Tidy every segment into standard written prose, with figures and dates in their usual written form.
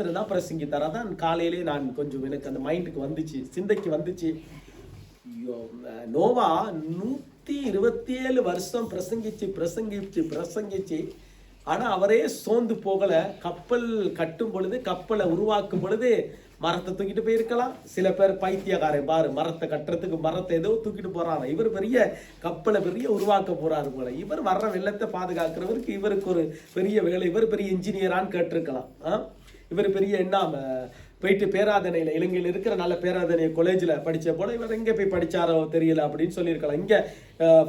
தான் பிரசங்கித்தார். அதான் காலையிலே நான் கொஞ்சம் எனக்கு அந்த மைண்டுக்கு வந்துச்சு, சிந்தைக்கு வந்துச்சு. நோவா 127 வருஷம் பிரசங்கிச்சு ஆனா அவரே சோர்ந்து போகல. கப்பல் கட்டும் பொழுது, கப்பலை உருவாக்கும் பொழுது மரத்தை தூக்கிட்டு போயிருக்கலாம். சில பேர் பைத்தியக்காரன் பாரு, மரத்தை கட்டுறதுக்கு மரத்தை ஏதோ தூக்கிட்டு போறாங்க. இவர் பெரிய கப்பலை பெரிய உருவாக்க போறாரு போல. இவர் வர்ற வெள்ளத்தை பாதுகாக்கிறவருக்கு இவருக்கு ஒரு பெரிய வேலை, இவர் பெரிய இன்ஜினியரான்னு கேட்டிருக்கலாம். இவர் பெரிய என்ன போயிட்டு பேராதனையில், இலங்கையில் இருக்கிற நல்ல பேராதனை காலேஜில் படித்த போல இவர் எங்கே போய் படித்தாரோ தெரியல அப்படின்னு சொல்லியிருக்கலாம். இங்கே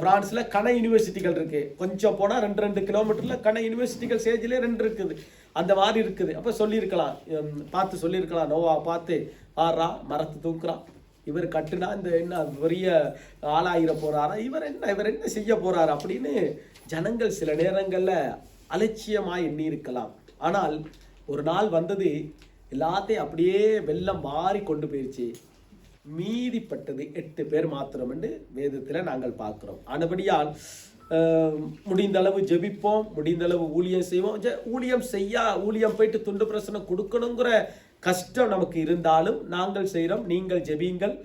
பிரான்ஸில் கன யூனிவர்சிட்டிகள் இருக்குது. கொஞ்சம் போனால் 2 கிலோமீட்டரில் கன யூனிவர்சிட்டிகள் சேஜிலே 2 இருக்குது. அந்த மாதிரி இருக்குது. அப்போ சொல்லியிருக்கலாம், பார்த்து சொல்லியிருக்கலாம், நோவா பார்த்து ஆறா மரத்தை தூக்குறான், இவர் கட்டுனா இந்த என்ன பெரிய ஆளாயிர போகிறாரா, இவர் என்ன செய்ய போகிறாரு அப்படின்னு ஜனங்கள் சில நேரங்களில் அலட்சியமாக எண்ணி இருக்கலாம். ஆனால் ஒரு நாள் வந்தது, எல்லாத்தையும் அப்படியே வெள்ளம் மாறி கொண்டு போயிடுச்சு. மீதிப்பட்டது 8 பேர் மாத்திரம் என்று வேதத்தில் நாங்கள் பார்க்கிறோம். ஆனபடியால் முடிந்த அளவு ஜெபிப்போம், முடிந்த அளவு ஊழியம் செய்வோம். ஊழியம் போயிட்டு துண்டு பிரசனம் கொடுக்கணுங்கிற கஷ்டம் நமக்கு இருந்தாலும் நாங்கள் செய்கிறோம். நீங்கள் ஜெபியுங்கள்.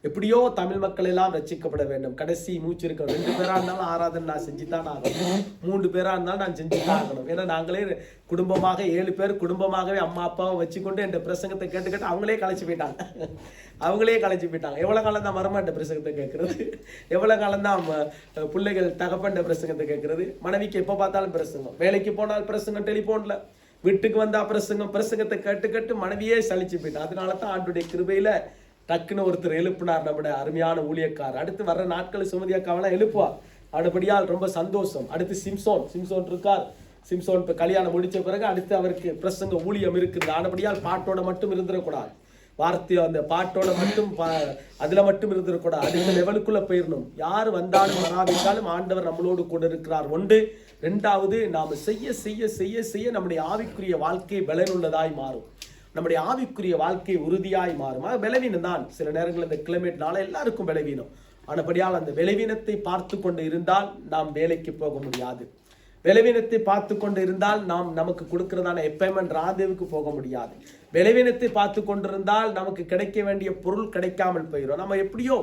எப்படியோ தமிழ் மக்கள் எல்லாம் ரசிக்கப்பட வேண்டும். கடைசி மூச்சு இருக்க 2 பேரா இருந்தாலும் ஆராதனை நான் செஞ்சுதான் ஆகணும், 3 பேரா இருந்தாலும் நான் செஞ்சுதான் ஆகணும். ஏன்னா நாங்களே குடும்பமாக 7 பேர் குடும்பமாகவே அம்மா அப்பாவை வச்சுக்கொண்டு என் பிரசங்கத்தை கேட்டு அவங்களே கலைச்சு போயிட்டாங்க. எவ்வளோ காலம் தான் மரமாட்ட பிரசங்கத்தை கேட்கறது, எவ்வளோ காலம் தான் பிள்ளைகள் தகப்பண்ட பிரசங்கத்தை கேட்கறது. மனைவிக்கு எப்போ பார்த்தாலும் பிரசங்கம், வேலைக்கு போனால் பிரசங்கம், டெலிஃபோனில் வீட்டுக்கு வந்தா பிரசங்கத்தை கேட்டு மனைவியே சலிச்சு போயிட்டான். அதனால தான் ஆண்டுடைய கிருபையில டக்குன்னு ஒருத்தர் எழுப்பினார், நம்முடைய அருமையான ஊழியக்கார். அடுத்து வர்ற நாட்கள் சுமதி அக்காவெல்லாம் எழுப்புவார். அடுப்படியால் ரொம்ப சந்தோஷம். அடுத்து சிம்சோன் இருக்கார். சிம்சோன் இப்போ கல்யாணம் முடிச்ச பிறகு அடுத்து அவருக்கு பிரசங்க ஊழியம் இருக்குது. ஆனபடியால் பாட்டோட மட்டும் இருந்துடக்கூடாது, வார்த்தை அந்த பாட்டோட மட்டும் அதுல மட்டும் இருந்துடக்கூடாது. அடுத்த லெவலுக்குள்ள போயிடணும். யார் வந்தாலும் வராவிட்டாலும் ஆண்டவர் நம்மளோடு கூட இருக்கிறார். 1. 2வது, நாம் செய்ய செய்ய செய்ய செய்ய நம்முடைய ஆவிக்குரிய வாழ்க்கை பலனுள்ளதாய் மாறும். நம்முடைய ஆவிக்குரிய வாழ்க்கை உறுதியாய் மாறும். பலவீனம் தான் சில நேரங்களில் இந்த கிளைமேட்னால எல்லாருக்கும் பலவீனம். ஆனபடியால் அந்த பலவீனத்தை பார்த்து கொண்டு இருந்தால் நாம் வேலைக்கு போக முடியாது. பலவீனத்தை பார்த்து கொண்டு இருந்தால் நமக்கு கொடுக்கிறதான எப்பேமெண்ட் ராதேவுக்கு போக முடியாது. பலவீனத்தை பார்த்து கொண்டிருந்தால் நமக்கு கிடைக்க வேண்டிய பொருள் கிடைக்காமல் போயிடும். நம்ம எப்படியோ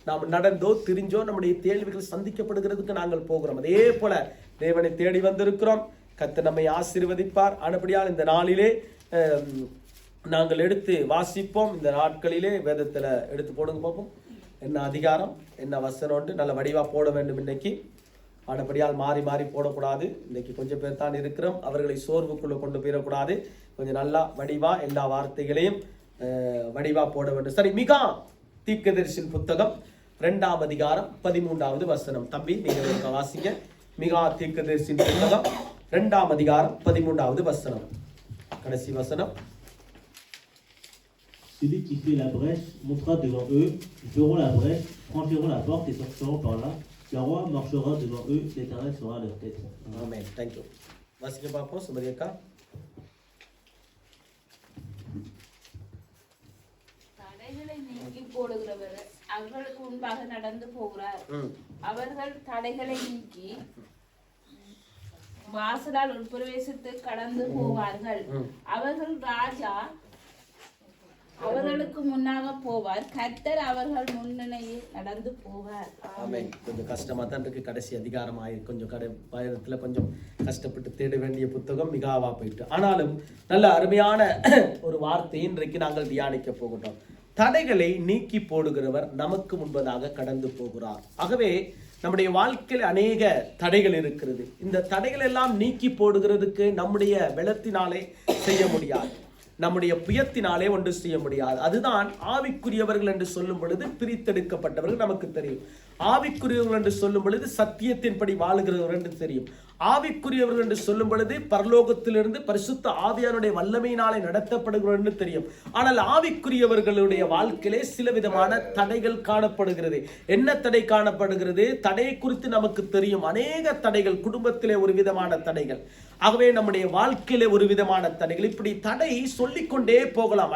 நாம் நடந்தோ திரிஞ்சோ நம்முடைய தேவைகள் சந்திக்கப்படுகிறதுக்கு நாங்கள் போகிறோம். அதே போல தேவனை தேடி வந்திருக்கிறோம். கர்த்தர் நம்மை ஆசீர்வதிப்பார். ஆனபடியால் இந்த நாளிலே நாங்கள் எடுத்து வாசிப்போம். இந்த நாட்களிலே வேதத்தில் எடுத்து போடுங்க பார்ப்போம். என்ன அதிகாரம் என்ன வசனம்ட்டு நல்ல வடிவாக போட வேண்டும். இன்னைக்கு ஆனபடியால் மாறி போடக்கூடாது. இன்னைக்கு கொஞ்சம் பேர் தான் இருக்கிறோம், அவர்களை சோர்வுக்குள்ளே கொண்டு போயிடக்கூடாது. கொஞ்சம் நல்லா வடிவா எல்லா வார்த்தைகளையும் வடிவா போட வேண்டும். சரி, மிகா தீர்க்கதரிசியின் புத்தகம் 2ஆம் அதிகாரம் 13வது வசனம். தம்பி நீங்கள் வாசிங்க. மிகா தீர்க்கதரிசியின் புத்தகம் 2ஆம் அதிகாரம் 13வது வசனம், கடைசி வசனம். Celui qui fait la brèche montera devant eux, ils feront la brèche, franchiront la porte et sortiront par là. Le roi marchera devant eux, l'Éternel sera leur tête. Amen. Thank you. வாசிக்க பார்ப்போம் சுமதி அக்கா. தடைகளை நீக்கி போடுகிறவர் அவர்களுக்கு முன்பாக நடந்து போகிறார். அவர்கள் தடைகளை நீக்கி வாசலால் உட்பிரவேசித்து கடந்து போவார்கள். அவர்கள் ராஜா அவர்களுக்கு முன்னாக போவார், கர்த்தர் அவர்கள் முன்னணியில் நடந்து போவார். ஆமென். கொஞ்சம் கஷ்டமா தான் இருக்கு. கடைசி அதிகாரம் கொஞ்சம் பயணத்துல கொஞ்சம் கஷ்டப்பட்டு தேட வேண்டிய புத்தகம் மிகாவா போயிட்டு. ஆனாலும் நல்ல அருமையான ஒரு வார்த்தை இன்றைக்கு நாங்கள் தியானிக்க போகிறோம். தடைகளை நீக்கி போடுகிறவர் நமக்கு முன்பதாக கடந்து போகிறார். ஆகவே நம்முடைய வாழ்க்கையில் அநேக தடைகள் இருக்கிறது. இந்த தடைகள் எல்லாம் நீக்கி போடுகிறதுக்கு நம்முடைய பலத்தினாலே செய்ய முடியாது, நம்முடைய புயத்தினாலே ஒன்று செய்ய முடியாது. அதுதான் ஆவிக்குரியவர்கள் என்று சொல்லும் பொழுது பிரித்தெடுக்கப்பட்டவர்கள் நமக்கு தெரியும். ஆவிக்குரியவர்கள் என்று சொல்லும் பொழுது சத்தியத்தின்படி வாழுகிறவர்கள் என்று தெரியும். ஆவிக்குரியவர்கள் என்று சொல்லும் பொழுது பரலோகத்திலிருந்து பரிசுத்த ஆவியானுடைய வல்லமையினாலே நடத்தப்படுகிறது தெரியும். ஆனால் ஆவிக்குரியவர்களுடைய வாழ்க்கையிலே சில விதமான தடைகள் காணப்படுகிறது. என்ன தடை காணப்படுகிறது? தடையை குறித்து நமக்கு தெரியும். அநேக தடைகள், குடும்பத்திலே ஒரு விதமான தடைகள், ஆகவே நம்முடைய வாழ்க்கையில ஒரு விதமான தடைகள், இப்படி தடை சொல்லிக்கொண்டே போகலாம்,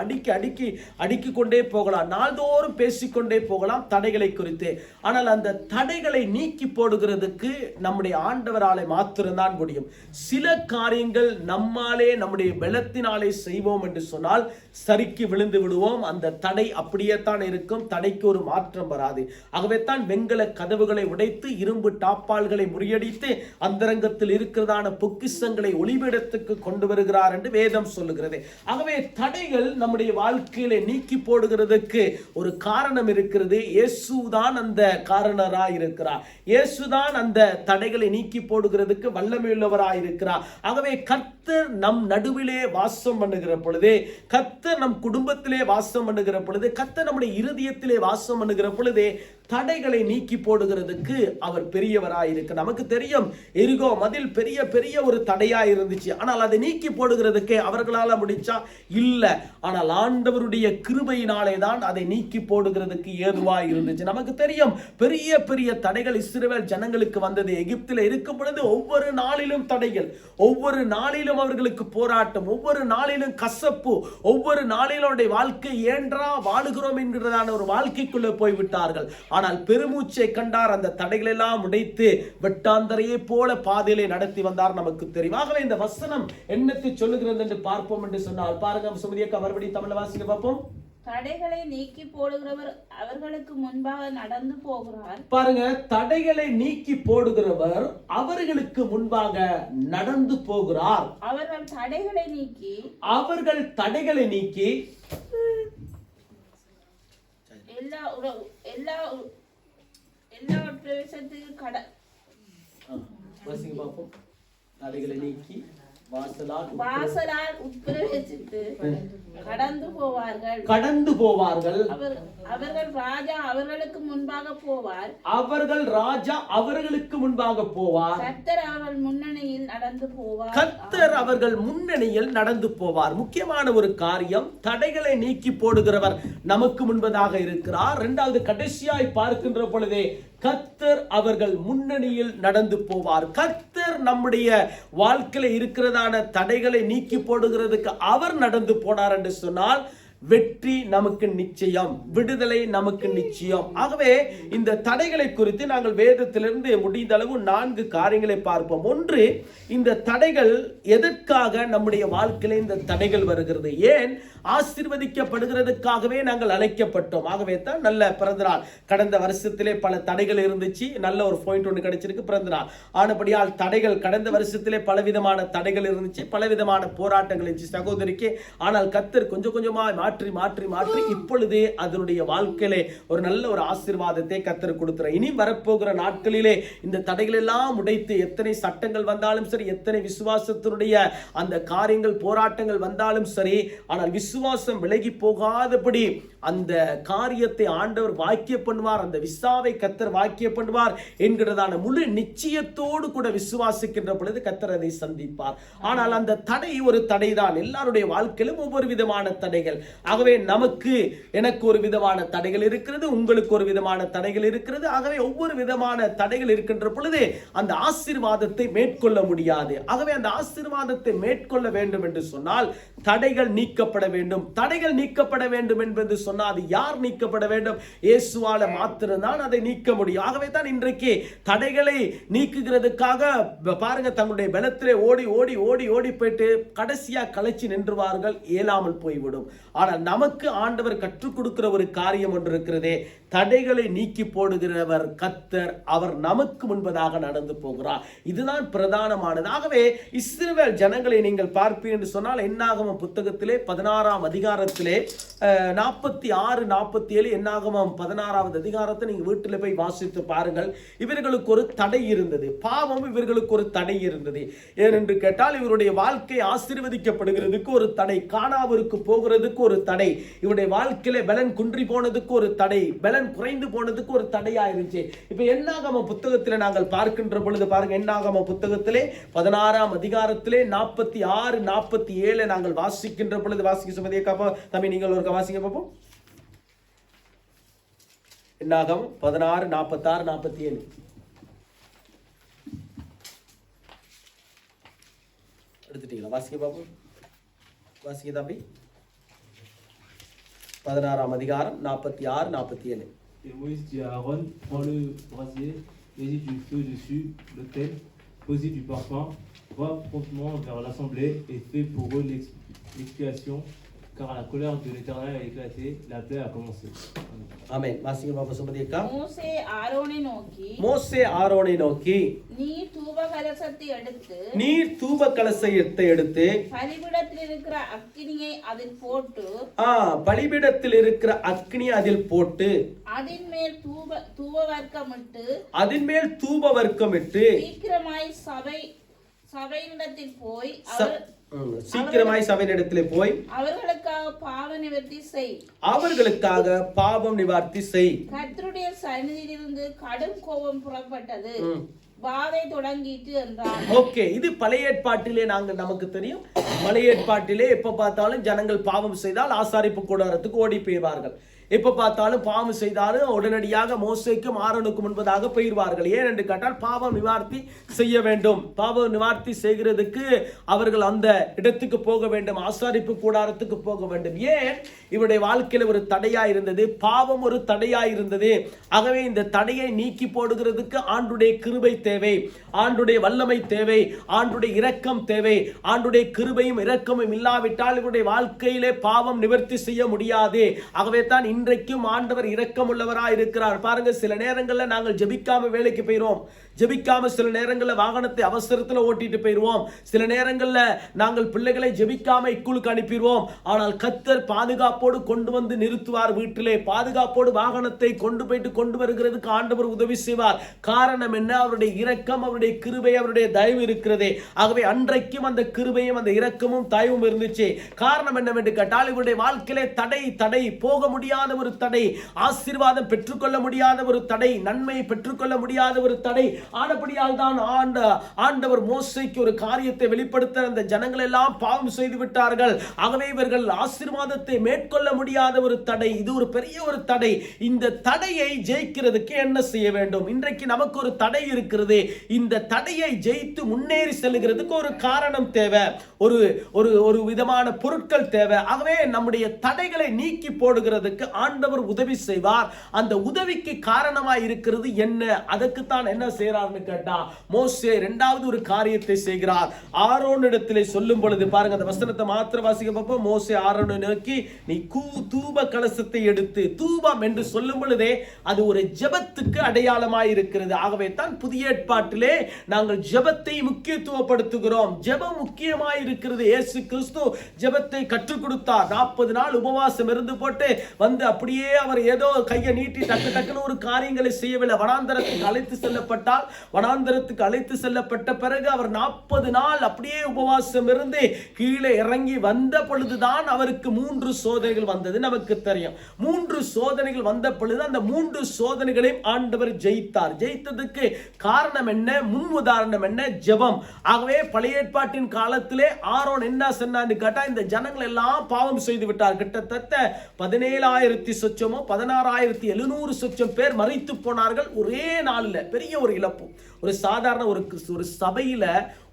அடுக்கி கொண்டே போகலாம், நாள்தோறும் பேசிக்கொண்டே போகலாம் தடைகளை குறித்து. ஆனால் அந்த தடைகளை நீக்கி போடுகிறதுக்கு நம்முடைய ஆண்டவராலே மாத்திரம்தான் முடியும். சில காரியங்கள் நம்மாலே நம்முடைய பலத்தினாலே செய்வோம் என்று சொன்னால் சரிக்கு விழுந்து விடுவோம். அந்த தடை அப்படியே தான் இருக்கும், தடைக்கு ஒரு மாற்றம் வராது. ஆகவே தான் வெண்கல கதவுகளை உடைத்து இரும்பு டாப்பால்களை முறியடித்து அந்தரங்கத்தில் இருக்கிறதான பொக்கிஷங்களை ஒளிபீடத்துக்கு கொண்டு வருகிறார் என்று வேதம் சொல்லுகிறது. ஆகவே தடைகள் நம்முடைய வாழ்க்கையில நீக்கி போடுகிறதுக்கு ஒரு காரணம் இருக்கிறது. இயேசுதான் அந்த காரணராய் இருக்கிறார். இயேசுதான் அந்த தடைகளை நீக்கி போடுகிறதுக்கு வல்லமையுள்ளவராய் இருக்கிறார். ஆகவே கர்த்தர் நம் நடுவிலே வாசம் பண்ணுகிற பொழுது, கர்த்தர் நம் குடும்பத்திலே வாசம் பண்ணுகிற பொழுது, கர்த்தர் நம்முடைய இருதயத்திலே வாசம் பண்ணுகிற பொழுதே தடைகளை நீக்கி போடுகிறதுக்கு அவர் பெரியவராய் இருக்கு. நமக்கு தெரியும், எரிகோ மதில் பெரிய பெரிய ஒரு தடையா இருந்துச்சு. ஆனால் அதை நீக்கி போடுகிறதுக்கு அவர்களால முடிச்சா இல்ல. ஆனால் ஆண்டவருடைய கிருபையினாலே தான் அதை நீக்கி போடுகிறதுக்கு ஏதுவா இருந்துச்சு. நமக்கு தெரியும், பெரிய பெரிய தடைகள் இஸ்ரவேல் ஜனங்களுக்கு வந்தது. எகிப்தில் இருக்கும் பொழுது ஒவ்வொரு நாளிலும் தடைகள், ஒவ்வொரு நாளிலும் அவர்களுக்கு போராட்டம், ஒவ்வொரு நாளிலும் கசப்பு, ஒவ்வொரு நாளிலும் அவருடைய வாழ்க்கை ஏன்றா வாழுகிறோம் என்கிறதான ஒரு வாழ்க்கைக்குள்ளே போய்விட்டார்கள். ஆனால் பெருமூச்சை கண்டார், அந்த தடைகள் எல்லாம் உடைத்து வெட்டாந்தரையை போல பாதையிலே நடத்தி வந்தார். நமக்கு தெரியும். ஆகவே இந்த வசனம் என்னத்தை சொல்லுகிறது என்று பார்ப்போம் என்று சொன்னால் பாருங்க, சுமதியக்கா மறுபடியும் தமிழ் வாசிக்க பார்ப்போம். தடைகளை நீக்கி போடுகிறவர் அவர்களுக்கு முன்பாக நடந்து போகிறார். பாருங்க, தடைகளை நீக்கி போடுகிறவர் அவர்களுக்கு முன்பாக நடந்து போகிறார். அவர்கள் தடைகளை நீக்கி எல்லா பிரவேசத்துக்கு தடைகளை நீக்கி வாசலால் உட்பிரவேசித்து கடந்து போவார்கள். அவர்கள் ராஜா அவர்களுக்கு முன்பாக போவார். கர்த்தர் அவர்கள் முன்னணியில் நடந்து போவார். முக்கியமான ஒரு காரியம், தடைகளை நீக்கி போடுகிறவர் நமக்கு முன்பதாக இருக்கிறார். இரண்டாவது, கடைசியாய் பார்க்கின்ற பொழுதே கர்த்தர் அவர்கள் முன்னணியில் நடந்து போவார். கர்த்தர் நம்முடைய வாழ்க்கையில இருக்கிறதான தடைகளை நீக்கி போடுகிறதுக்கு அவர் நடந்து போனார் என்று சொன்னால் வெற்றி நமக்கு நிச்சயம், விடுதலை நமக்கு நிச்சயம். ஆகவே இந்த தடைகளை குறித்து நாங்கள் வேதத்திலிருந்து முடிந்த அளவு 4 காரியங்களை பார்ப்போம். ஒன்று, இந்த தடைகள் எதற்காக நம்முடைய வாழ்க்கையில இந்த தடைகள் வருகிறது, ஏன் ஆசீர்வதிக்கப்படுகிறதுக்காகவே நாங்கள் அழைக்கப்பட்டோம். ஆகவே தான் நல்ல பிறந்தநாள், கடந்த வருஷத்திலே பல தடைகள் இருந்துச்சு, நல்ல ஒரு பாயிண்ட் ஒன்று கிடைச்சிருக்கு பிறந்தநாள். ஆனபடியால் தடைகள், கடந்த வருஷத்திலே பலவிதமான தடைகள் இருந்துச்சு, பலவிதமான போராட்டங்கள் இருந்துச்சு சகோதரிக்கு. ஆனால் கர்த்தர் கொஞ்சம் கொஞ்சமாக மாற்றி மாற்றி மாற்றி இப்பொழுதே அதனுடைய வாழ்க்கையிலே ஒரு நல்ல ஒரு ஆசீர்வாதத்தை கர்த்தர் கொடுக்கிறார். இனி வரப்போகிற நாட்களிலே இந்த தடைகள் எல்லாம் உடைத்து, எத்தனை சட்டங்கள் வந்தாலும் சரி, எத்தனை விசுவாசத்தினுடைய அந்த காரியங்கள் போராட்டங்கள் வந்தாலும் சரி, ஆனால் விசுவாசம் விலகி போகாதபடி அந்த காரியத்தை ஆண்டவர் வாக்கிய பண்ணுவார், அந்த விசாவை கர்த்தர் வாக்கிய பண்ணுவார் என்கிறதான முழு நிச்சயத்தோடு கூட விசுவாசிக்கின்ற பொழுது கர்த்தர் அதை சந்திப்பார். ஆனால் அந்த தடை ஒரு தடைதான். எல்லாருடைய வாழ்க்கையிலும் ஒவ்வொரு விதமான தடைகள். ஆகவே எனக்கு ஒரு விதமான தடைகள் இருக்கிறது, உங்களுக்கு ஒரு விதமான தடைகள் இருக்கிறது. ஆகவே ஒவ்வொரு விதமான தடைகள் இருக்கின்ற பொழுது அந்த ஆசீர்வாதத்தை மேற்கொள்ள முடியாது. ஆகவே அந்த ஆசீர்வாதத்தை மேற்கொள்ள வேண்டும் என்று சொன்னால் தடைகள் நீக்கப்பட வேண்டும். தடைகள் நீக்கப்பட வேண்டும் என்பது சொன்னால் அது யார் நீக்கப்பட வேண்டும்? இயேசுவால மாத்திரம்தான் அதை நீக்க முடியும். ஆகவே தான் இன்றைக்கு தடைகளை நீக்குகிறதுக்காக பாருங்க, தங்களுடைய பலத்திலே ஓடி ஓடி ஓடி ஓடி போயிட்டு கடைசியா களைச்சி நின்றுவார்கள், இயலாமல் போய்விடும். ஆனால் நமக்கு ஆண்டவர் கற்றுக் கொடுக்கிற ஒரு காரியம் ஒன்று இருக்கிறதே, தடைகளை நீக்கி போடுகிறவர் கர்த்தர், அவர் நமக்கு முன்பதாக நடந்து போகிறார். இதுதான் பிரதானமானது. ஆகவே இஸ்ரவேல் ஜனங்களை நீங்கள் பார்ப்பீர்கள் என்று சொன்னால் என்னாகமம் புத்தகத்திலே 16ஆம் அதிகாரத்திலே 46, 47, என்னாகமம் 16வது அதிகாரத்தை நீங்க வீட்டில் போய் வாசித்து பாருங்கள். இவர்களுக்கு ஒரு தடை இருந்தது, பாவம் இவர்களுக்கு ஒரு தடை இருந்தது. ஏனென்று கேட்டால் இவருடைய வாழ்க்கை ஆசீர்வதிக்கப்படுகிறதுக்கு ஒரு தடை, கானாவிற்கு போகிறதுக்கு ஒரு தடை, இவருடைய வாழ்க்கையில பலன் குன்றி போனதுக்கு ஒரு தடை, பலன் குறைந்து போனதுக்கு ஒரு தடையா இருந்துச்சு. இப்ப என்னாகம புத்தகத்திலே நாங்கள் பார்க்கின்ற பொழுது பாருங்க, என்னாகம புத்தகத்திலே 16ஆம் அதிகாரத்திலே 46, 47 நாங்கள் வாசிக்கின்ற பொழுது, வாசிக்க சுமதியை காப்பா தம்பி, நீங்கள் ஒரு வாசிக்க பார்ப்போம். என்னாகமம் 16, 46, 47. எடுத்துட்டீங்களா? வாசிக்க பாப்போம். வாசிக்க தம்பி. 16ஆம் அதிகாரம் 46, 47. Et Moïse dit à Aaron, prends le brasier, mets-y du feu dessus, l'autel, pose-y du parfum, va promptement vers l'assemblée et fais pour eux l'expiation, car la colère de l'Éternel a éclaté, la plaie a commencé. ஆமென். வாசிக்க பாப்போம் சுமதி அக்கா. மோசே ஆரோனை நோக்கி, மோசே ஆரோனை நோக்கி, நீ தூபகலசத்தை எடுத்து நீர் தூப கலசத்தை எடுத்து பலிபீடத்தில் இருக்கிற அக்கினியை அதில் போட்டு பலிபீடத்தில் இருக்கிற அக்னி அதில் போட்டு அதின் மேல் தூபவர்க்கமிட்டு அதன் மேல் தூப வர்க்கமிட்டு சீக்கிரமாய் சபையினிடத்தில் போய் சீக்கிரமாய் சபையினிடத்திலே போய் அவர்களுக்காக பாவ நிவர்த்தி செய். அவர்களுக்காக பாவம் நிவர்த்தி செய். கர்த்தருடைய சந்நிதியிலிருந்து கடும் கோபம் புறப்பட்டது, வாதை தொடங்கிட்டு என்றார். ஓகே, இது பழைய ஏற்பாட்டிலே நமக்கு தெரியும். பழைய ஏற்பாட்டிலே எப்ப பார்த்தாலும் ஜனங்கள் பாவம் செய்தால் ஆசாரிப்பு கூடாரத்துக்கு ஓடி போய்வார்கள். எப்ப பார்த்தாலும் பாவம் செய்தாலும் உடனடியாக மோசேக்கும் ஆரோனுக்கும் முன்பதாக போயிடுவார்கள். ஏன் என்று கேட்டால் பாவம் நிவார்த்தி செய்ய வேண்டும். பாவம் நிவார்த்தி செய்கிறதுக்கு அவர்கள் அந்த இடத்துக்கு போக வேண்டும், ஆசாரிப்பு கூடாரத்துக்கு போக வேண்டும். ஏன்? இவருடைய வாழ்க்கையில ஒரு தடையா இருந்தது, பாவம் ஒரு தடையா இருந்தது. ஆகவே இந்த தடையை நீக்கி போடுகிறதுக்கு ஆண்டுடைய கிருபை தேவை, ஆண்டுடைய வல்லமை தேவை, ஆண்டுடைய இரக்கம் தேவை. ஆண்டுடைய கிருபையும் இரக்கமும் இல்லாவிட்டால் இவருடைய வாழ்க்கையிலே பாவம் நிவர்த்தி செய்ய முடியாது. ஆகவே தான் இன்றைக்கும் ஆண்டவர் இரக்கம் உள்ளவராய் இருக்கிறார். பாருங்க, சில நேரங்களில் நாங்கள் ஜெபிக்காம வேலைக்கு போயிடுவோம், ஜெபிக்காம சில நேரங்களில் வாகனத்தை அவசரத்தில் ஓட்டிட்டு போயிடுவோம், சில நேரங்களில் நாங்கள் பிள்ளைகளை ஜெபிக்காம இக்குழுக்கு அனுப்பிடுவோம். ஆனால் கர்த்தர் பாதுகாப்போடு கொண்டு வந்து நிறுத்துவார். வீட்டிலே பாதுகாப்போடு வாகனத்தை கொண்டு வருகிறதுக்கு ஆண்டவர் உதவி செய்வார். காரணம் என்ன? அவருடைய இரக்கம், அவருடைய கிருபை, அவருடைய தயவு இருக்கிறதே. ஆகவே அன்றைக்கும் அந்த கிருபையும் அந்த இரக்கமும் தயவும் இருந்துச்சு. காரணம் என்னவென்று கேட்டால் இவருடைய வாழ்க்கையிலே தடை போக முடியாத ஒரு தடை, ஆசீர்வாதம் பெற்றுக்கொள்ள முடியாத ஒரு தடை, நன்மை பெற்றுக்கொள்ள முடியாத ஒரு தடை. ஆனபடியால் தான் ஆண்டவர் மோசேக்கு ஒரு காரியத்தை வெளிப்படுத்த அந்த ஜனங்கள் எல்லாம் பாவம் செய்து விட்டார்கள். ஆகவே இவர்கள் ஆசீர்வாதத்தை மேற்கொள்ள முடியாத ஒரு தடை. இது ஒரு பெரிய ஒரு தடை. இந்த தடையை ஜெயிக்கிறதுக்கு என்ன செய்ய வேண்டும்? இன்றைக்கு நமக்கு ஒரு தடை இருக்கிறது. இந்த தடையை ஜெயித்து முன்னேறி செல்கிறதுக்கு ஒரு காரணம் தேவை, ஒரு விதமான பொருட்கள் தேவை. ஆகவே நம்முடைய தடைகளை நீக்கி போடுகிறதுக்கு ஆண்டவர் உதவி செய்வார். அந்த உதவிக்கு காரணமாய் இருக்கிறது என்ன? அதுக்குத்தான் என்ன செய்யறார்னு கேட்டா மோசே இரண்டாவது ஒரு காரியத்தை செய்கிறார். ஆரோனிடத்திலே சொல்லும் பொழுது பாருங்க, அந்த வசனத்தை மாத்திர வாசிக்க பார்ப்போம். மோசே ஆரோனை நோக்கி, நீ தூப கலசத்தை எடுத்து, தூபம் என்று சொல்லும் பொழுதே அது ஒரு ஜெபத்துக்கு அடையாளமாய் இருக்கிறது. ஆகவே தான் புதிய ஏற்பாட்டிலே நாங்கள் ஜெபத்தை முக்கியத்துவப்படுத்துகிறோம். ஜெபம் முக்கியமாய் இருக்கிறது. இயேசு கிறிஸ்து ஜெபத்தை கற்றுக் கொடுத்தார். 40 நாள் உபவாசம் இருந்து போட்டு வந்து அப்படியே அவர் ஏதோ கையை நீட்டி டக்குன்னு ஒரு காரியங்களை செய்யவில்லை. வனாந்தரத்துக்கு அழைத்து செல்லப்பட்ட பிறகு அவர் 40 நாள் அப்படியே உபவாசம் இருந்து கீழே இறங்கி வந்த பொழுதுதான் அவருக்கு 3 சோதனைகள் வந்தது. நமக்கு தெரியும். 3 சோதனைகள் வந்த பொழுது அந்த 3 சோதனைகளையும் ஆண்டவர் ஜெயித்தார். ஜெயித்ததுக்கு காரணம் என்ன? முன் உதாரணம் என்ன? ஜெபம். ஆகவே பழைய ஏற்பாட்டின் காலத்திலே ஆரோன் என்ன சொன்னான்னு கேட்டா, இந்த ஜனங்கள் எல்லாம் பாவம் செய்து விட்டார். கிட்டத்தட்ட 17,000 சொச்சமோ 16,700 சொச்சம் பேர் மரித்து போனார்கள் ஒரே நாளில். பெரிய ஒரு இழப்பு. ஒரு சாதாரண ஒரு சபையில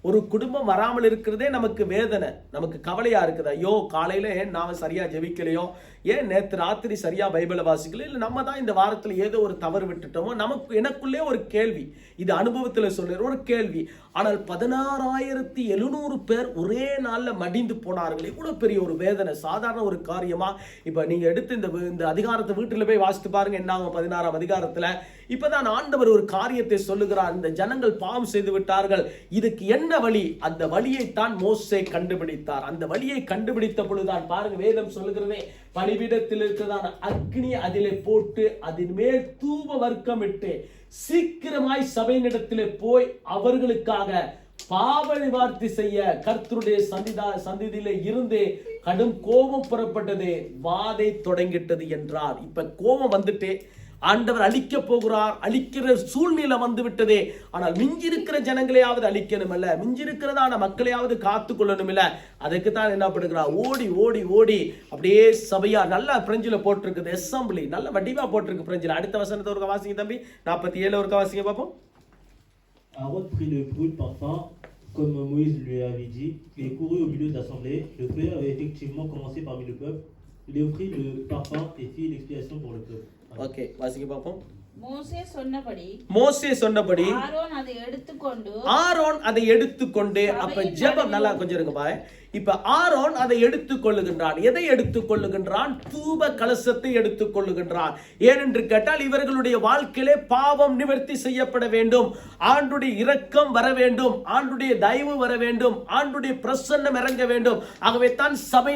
ஒரு குடும்பம் வராமல் இருக்கிறதே நமக்கு வேதனை, நமக்கு கவலையா இருக்குது. ஐயோ, காலையில நாம சரியா ஜெபிக்கலையோ, ஏன் நேற்று ராத்திரி சரியா பைபிளை வாசிக்கல, இல்லை நம்ம தான் இந்த வாரத்தில் ஏதோ ஒரு தவறு விட்டுட்டோமோ, எனக்குள்ளே ஒரு கேள்வி. இது அனுபவத்தில் சொல்ற ஒரு கேள்வி. ஆனால் 16,700 பேர் ஒரே நாள்ல மடிந்து போனார்கள். இவ்வளவு பெரிய ஒரு வேதனை, சாதாரண ஒரு காரியமா? இப்ப நீங்க எடுத்து இந்த அதிகாரத்தை வீட்டில் போய் வாசித்து பாருங்க, என்ன ஆகும்? 16ஆம் அதிகாரத்துல இப்பதான் ஆண்டவர் ஒரு காரியத்தை சொல்லுகிறார். இந்த ஜனங்கள் பாவம் செய்து விட்டார்கள், இதுக்கு என்ன வழி? அந்த வழியைத்தான் மோசே கண்டுபிடித்தார். அந்த வழியை கண்டுபிடித்த பொழுதுதான் பாருங்க, வேதம் சொல்லுகிறதே, பலிபீடத்தில் இருக்கிறதான அக்னி அதிலே போட்டு அதன் மேல் தூப வர்க்கமிட்டு சீக்கிரமாய் சபையினிடத்திலே போய் அவர்களுக்காக பாவ நிவார்த்தி செய்ய கர்த்தருடைய சந்நிதியிலே இருந்து கடும் கோபம் புறப்பட்டது, வாதை தொடங்கிட்டது என்றார். இப்ப கோபம் வந்துட்டு ஆண்டவர் அழிக்க போகிறார், அழிக்கிற சூழ்நிலை வந்து விட்டதே. ஆனால் மிஞ்சிருக்கிற ஜனங்களையாவது அழிக்கணும் இல்ல, மிஞ்சிருக்கிறதான மக்களையாவது காத்து கொள்ளணும் இல்ல. அதுக்கு தான் என்ன பண்ணுகிறார்? ஓடி ஓடி ஓடி அப்படியே சபையா, நல்லா பிரெஞ்சில போட்டிருக்குது, அசம்பிளி நல்ல வடிவா போட்டிருக்கு பிரெஞ்சில. அடுத்த வசனத்தை ஒரு வாசிங்க தம்பி, 47 ஒரு வாசிங்க பார்ப்போம். Aaron prit le brûle parfum, comme Moïse lui avait dit, il est couru au milieu de l'assemblée. Le feu avait effectivement commencé parmi le peuple. Il offrit le parfum et fit l'expiation pour le peuple. Okay வாசிக்க பார்ப்போம். மோசே சொன்னபடி மோசே சொன்னபடி Aaron அதை எடுத்துக்கொண்டு Aaron அதை எடுத்துக்கொண்டு, அப்ப ஜெபம் நல்லா கொஞ்சம் இருங்க பாய். இப்ப ஆரோன் அதை எடுத்துக்கொள்ளுகின்றான். எதை எடுத்துக்கொள்ளுகின்றான்? தூப கலசத்தை எடுத்துக்கொள்ளுகின்றான். ஏனென்று கேட்டால் இவர்களுடைய வாழ்க்கையிலே பாவம் நிவர்த்தி செய்யப்பட வேண்டும், ஆண்டுடைய இரக்கம் வர வேண்டும், ஆண்டுடைய தயவு வர வேண்டும், ஆண்டுடைய பிரசன்னம் இறங்க வேண்டும். ஆகவே தான் சபை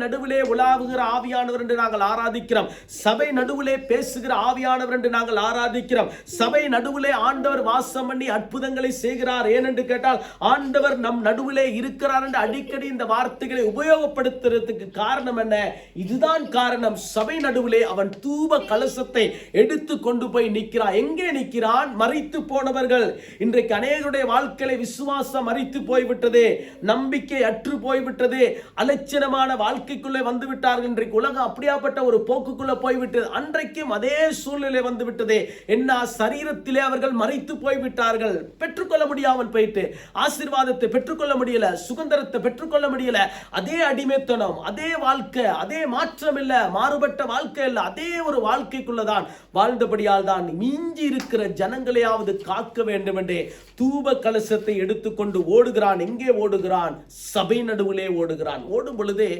நடுவிலே உலாவுகிற ஆவியானவர் என்று நாங்கள் ஆராதிக்கிறோம். சபை நடுவிலே பேசுகிற ஆவியானவர் என்று நாங்கள் ஆராதிக்கிறோம். சபை நடுவிலே ஆண்டவர் வாசம் பண்ணி அற்புதங்களை செய்கிறார். ஏனென்று கேட்டால் ஆண்டவர் நம் நடுவிலே இருக்கிறார் என்று அடிக்கடி இந்த வார்த்தைகளை உபயோகப்படுத்துறதுக்கு காரணம் என்ன? இதுதான் காரணம். சபை நடுவிலே அவன் தூப கலசத்தை எடுத்து கொண்டு போய் நிற்கிறான். எங்கே நிற்கிறான்? மரித்து போனவர்கள். இன்றைக்கு அநேகருடைய வாழ்க்கையில விசுவாசம் மரித்து போய்விட்டது, நம்பிக்கை அற்று போய்விட்டது, அலட்சணமான வாழ்க்கைக்குள்ளே வந்து விட்டார்கள். இன்றைக்கு உலகம் அப்படியாப்பட்ட ஒரு போக்குக்குள்ள போய்விட்டது. அன்றைக்கும் அதே சூழ்நிலை வந்து விட்டது. என்ன? சரீரத்திலே அவர்கள் மரித்து போய்விட்டார்கள். பெற்றுக்கொள்ள முடியாமல் போயிட்டு ஆசீர்வாதத்தை பெற்றுக்கொள்ள முடியல, சுதந்திரத்தை பெற்றுக்கொள்ள முடியல. அதே அடிமைத்தனம், அதே வாழ்க்கை, அதே மாற்றம் இல்ல, மாறுபட்ட வாழ்க்கை இல்ல, அதே ஒரு வாழ்க்கைக்குள்ளதான் வாழ்ந்தபடியால் தான் மிஞ்சி இருக்கிற ஜனங்களையாவது காக்க வேண்டும் என்றே தூப கலசத்தை எடுத்துக்கொண்டு ஓடுகிறான். எங்கே ஓடுகிறான்? சபை நடுவிலே ஓடுகிறான். ஓடும் பொழுதே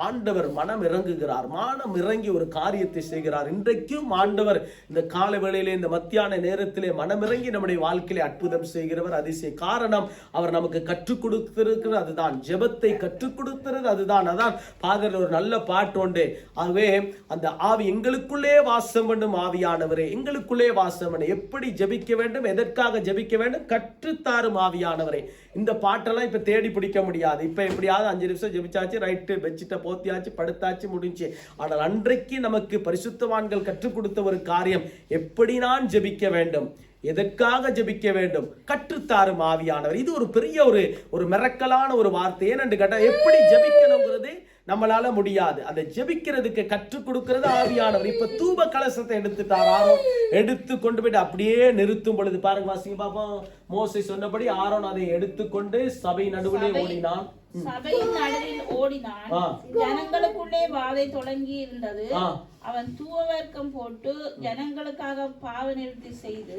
ஆண்டவர் மனம் இறங்குகிறார். மனம் இறங்கி ஒரு காரியத்தை செய்கிறார். இன்றைக்கும் ஆண்டவர் இந்த கால வேளையிலே, இந்த மத்தியான நேரத்திலே மனம் இறங்கி நம்முடைய வாழ்க்கையிலே அற்புதம் செய்கிறவர். அதிசய காரணம் அவர் நமக்கு கற்றுக் கொடுத்திருக்கிறது. அதுதான் ஜெபத்தை கற்றுக் கொடுக்கிறது. அதுதான் பாதர் ஒரு நல்ல பாட்டு உண்டு. ஆகவே அந்த ஆவி எங்களுக்குள்ளே வாசம் பண்ணும் ஆவியானவரே, எங்களுக்குள்ளே வாசம் பண்ண எப்படி ஜெபிக்க வேண்டும், எதற்காக ஜெபிக்க வேண்டும், கற்றுத்தாரும் ஆவியானவரே. இந்த பாட்டெல்லாம் இப்ப தேடி பிடிக்க முடியாது. இப்ப எப்படியாவது 5 நிமிஷம் ஜெபிச்சாச்சு, ரைட்டு பெட்ஷீட்டை போத்தியாச்சு, படுத்தாச்சு, முடிஞ்சு. ஆனால் அன்றைக்கு நமக்கு பரிசுத்தவான்கள் கற்றுக் கொடுத்த ஒரு காரியம், எப்படி நான் ஜெபிக்க வேண்டும், எதற்காக ஜெபிக்க வேண்டும், கற்றுத்தாரும் ஆவியானவர். இது ஒரு பெரிய ஒரு மிரக்கலான ஒரு வார்த்தை. ஏனென்று கேட்டா எப்படி ஜெபிக்கணுங்கிறது நம்மளால முடியாது. அதை ஜெபிக்கிறதுக்கு கற்றுக் கொடுக்கிறது ஆவியானவர். இப்ப தூப கலசத்தை எடுத்துட்டாரோ, எடுத்து கொண்டு போயிட்டு அப்படியே நிறுத்தும் பொழுது பாருங்க, வாசிங்க பாப்போம். மோசே சொன்னபடி ஆரோன் அதை எடுத்துக்கொண்டு சபை நடுவிலே ஓடினான். சபையின் நடுவில் ஓடினான். ஜனங்களுக்குள்ளே வாதை தொடங்கி இருந்தது. அவன் தூவவர்க்கம் போட்டு ஜனங்களுக்காக பாவ நிவர்த்தி செய்து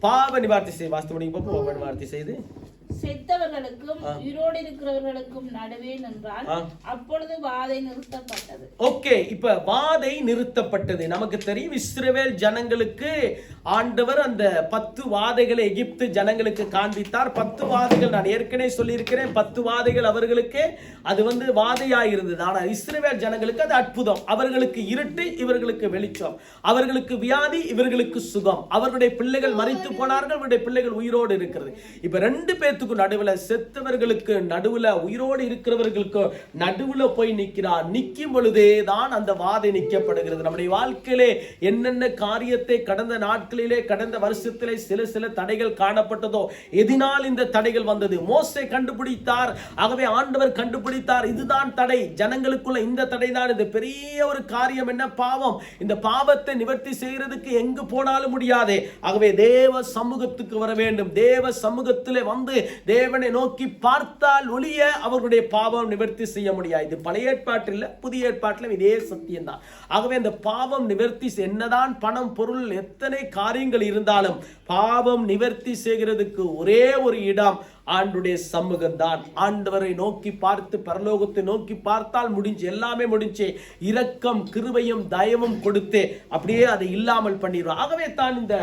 பாவ நிவர்த்தி செய்து வாஸ்து பாவ நிவர்த்தி செய்து செத்தவர்களுக்கும் உயிரோடு இருக்கிறவர்களுக்கும் நடுவே நின்றான். அப்பொழுது வாதை நிறுத்தப்பட்டது. ஓகே, இப்ப வாதை நிறுத்தப்பட்டது. நமக்கு தெரியும் இஸ்ரவேல் ஜனங்களுக்கு ஆண்டவர் அந்த 10 வாதைகளை எகிப்து ஜனங்களுக்கு காண்பித்தார். 10 வாதைகள் நான் ஏற்கனவே சொல்லியிருக்கிறேன். 10 வாதைகள் அவர்களுக்கு அது வாதையாயிருந்தது. ஆனால் இஸ்ரவேல் ஜனங்களுக்கு அது அற்புதம். அவர்களுக்கு இருட்டு, இவர்களுக்கு வெளிச்சம். அவர்களுக்கு வியாதி, இவர்களுக்கு சுகம். அவர்களுடைய பிள்ளைகள் மரித்து போனார்கள், அவருடைய பிள்ளைகள் உயிரோடு இருக்கிறது. இப்ப 2 பேத்துக்கு நடுவுல, செத்தவர்களுக்கு நடுவுல, உயிரோடு இருக்கிறவர்களுக்கு நடுவுல போய் நிற்கிறார். நிற்கும் பொழுதே தான் அந்த வாதை நிற்கப்படுகிறது. நம்முடைய வாழ்க்கையிலே என்னென்ன காரியத்தை கடந்த நாட்களிலே, கடந்த வருஷத்திலே சில தடைகள் காணப்பட்டதோ, எதனால் இந்த தடைகள் வந்தது? மோசே கண்டுபிடித்தார். ஆகவே ஆண்டவர் கண்டுபிடித்தார், இதுதான் தடை. ஜனங்களுக்குள்ள இந்த தடை தான். இது பெரிய ஒரு காரியம். என்ன? பாவம். இந்த பாவத்தை நிவர்த்தி செய்யறதுக்கு எங்கு போனாலும் முடியாது. ஆகவே தேவ சமூகத்துக்கு வர வேண்டும். தேவ சமூகத்திலே வந்து தேவனை நோக்கி பார்த்தால் ஒழிய அவர்களுடைய பாவம் நிவர்த்தி செய்ய முடியாது. இது பழைய ஏற்பாட்டில், புதிய ஏற்பாட்டிலும் இதே சத்தியம் தான். ஆகவே அந்த பாவம் நிவர்த்தி, என்னதான் பணம், பொருள், எத்தனை காரியங்கள் இருந்தாலும் பாவம் நிவர்த்தி செய்கிறதுக்கு ஒரே ஒரு இடம் ஆண்டுடைய சமூகம் தான். ஆண்டவரை நோக்கி பார்த்து, பரலோகத்தை நோக்கி பார்த்தால் முடிஞ்சு, எல்லாமே முடிஞ்சு. இரக்கம், கிருபையும் தயவும் கொடுத்து அப்படியே அதை இல்லாமல் பண்ணிடுவார். ஆகவே தான் இந்த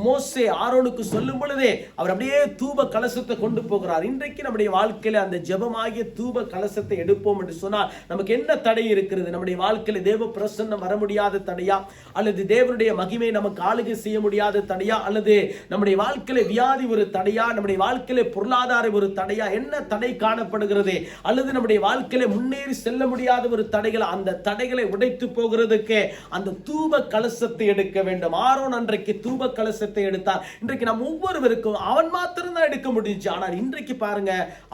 மோசே ஆரோனுக்கு சொல்லும் பொழுதே அவர் அப்படியே தூப கலசத்தை கொண்டு போகிறார். இன்றைக்கு நம்முடைய வாழ்க்கையில அந்த ஜெபமாகிய தூப கலசத்தை எடுப்போம் என்று சொன்னால் நமக்கு என்ன தடை இருக்கிறது? நம்முடைய வாழ்க்கையில தேவ பிரசன்னம் வர முடியாத தடையா, அல்லது தேவனுடைய மகிமை நமக்கு ஆளுகை செய்ய முடியாத தடையா, அல்லது நம்முடைய வாழ்க்கையில வியாதி ஒரு தடையா, நம்முடைய வாழ்க்கையில பொருளாதார ஒரு தடையா, என்ன தடை காணப்படுகிறது? அல்லது நம்முடைய வாழ்க்கையில முன்னேறி செல்ல முடியாத ஒரு தடைகள், அந்த தடைகளை உடைத்து போகிறதுக்கு அந்த தூப கலசத்தை எடுக்க வேண்டும். ஆரோன் அன்றைக்கு தூப கலசத்தை எடுத்தார். இன்றைக்கு நாம் ஒவ்வொருவருக்கும் அவன் மாத்திரம் தான் எடுக்க முடிஞ்சு. ஆனால் இன்றைக்கு பாருங்க,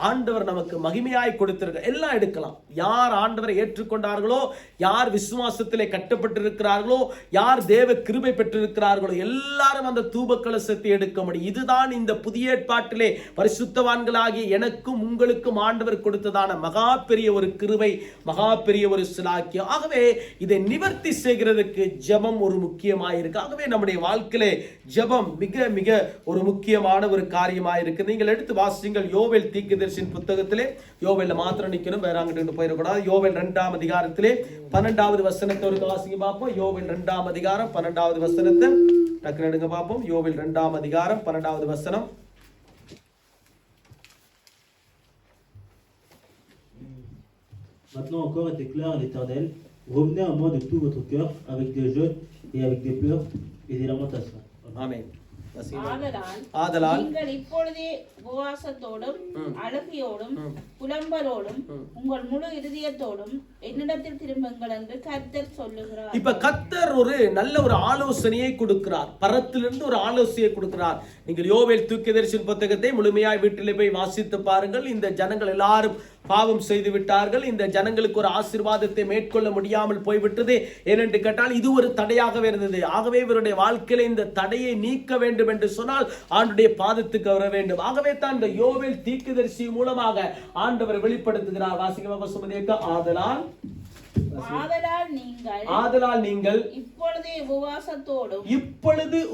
ஆண்டவர் நமக்கு மகிமையாய் கொடுத்திருக்க, எல்லாம் எடுக்கலாம். யார் ஆண்டவரை ஏற்றுக்கொண்டார்களோ, யார் விசுவாசத்திலே கட்டப்பட்டிருக்கிறார்களோ, யார் தேவ கிருபை பெற்றிருக்கிறார்களோ, எல்லாரும் அந்த தூப கலசத்தை எடுக்க முடியும். இதுதான் இந்த புதிய ஏற்பாட்டிலே பரிசுத்த பரிசுத்தவான்களாகிய எனக்கும் உங்களுக்கும் ஆண்டவர் கொடுத்ததான மகா பெரிய ஒரு கிருபை, மகா பெரிய ஒரு சிலாக்கியம். ஆகவே இதை நிவர்த்தி செய்கிறதுக்கு ஜெபம் ஒரு முக்கியமாயிருக்கு. ஆகவே நம்முடைய வாழ்க்கையிலே ஜெபம் மிக மிக ஒரு முக்கியமான ஒரு காரியமாயிருக்கு. நீங்கள் எடுத்து வாசிங்கள் யோவேல் தீர்க்கதரிசியின் புத்தகத்திலே. யோவேல்ல மாத்திரம் நிக்கணும், வேற அங்கிட்டு போயிடக்கூடாது. யோவேல் 2ஆம் அதிகாரத்திலே 12வது வசனத்தை ஒரு வாசிங்க பார்ப்போம். யோவேல் 2ஆம் அதிகாரம் 12வது வசனத்தை டக்குனு எடுங்க பார்ப்போம். யோவேல் 2ஆம் அதிகாரம் 12வது வசனம். Maintenant encore et déclare l'Éternel, revenez à moi de tout votre cœur avec des jeûnes et avec des pleurs et des lamentations. ஆமென். ஆதலால் நீங்கள் இப்பொழுதே உபவாசத்தோடும் அழுகையோடும் புலம்பலோடும் உங்கள் முழு இருதயத்தோடும் என்னிடத்தில் திரும்புங்கள் என்று கர்த்தர் சொல்லுகிறார். இப்ப கர்த்தர் ஒரு நல்ல ஒரு ஆலோசனையை கொடுக்கிறார், பரத்திலிருந்து ஒரு ஆலோசனையை கொடுக்கிறார். நீங்கள் யோவேல் தீர்க்கதரிசியின் புத்தகத்தை முழுமையாய் வீட்டிலே போய் வாசித்து பாருங்கள். இந்த ஜனங்கள் எல்லாரும் பாவம் செய்து விட்டார்கள். இந்த ஜனங்களுக்கு ஒரு ஆசீர்வாதத்தை மேற்கொள்ள முடியாமல் போய்விட்டது. ஏனென்று கேட்டால் இது ஒரு தடையாகவே இருந்தது. ஆகவே இவருடைய வாழ்க்கையில இந்த தடையை நீக்க வேண்டும் என்று சொன்னால் ஆண்டுடைய பாதத்துக்கு வர வேண்டும். ஆகவே தான் இந்த யோவேல் தீர்க்கதரிசி மூலமாக ஆண்டவர் வெளிப்படுத்துகிறார். வாசிக்க சுமதியக்க ஆதலால் நீங்கள் இப்பொழுது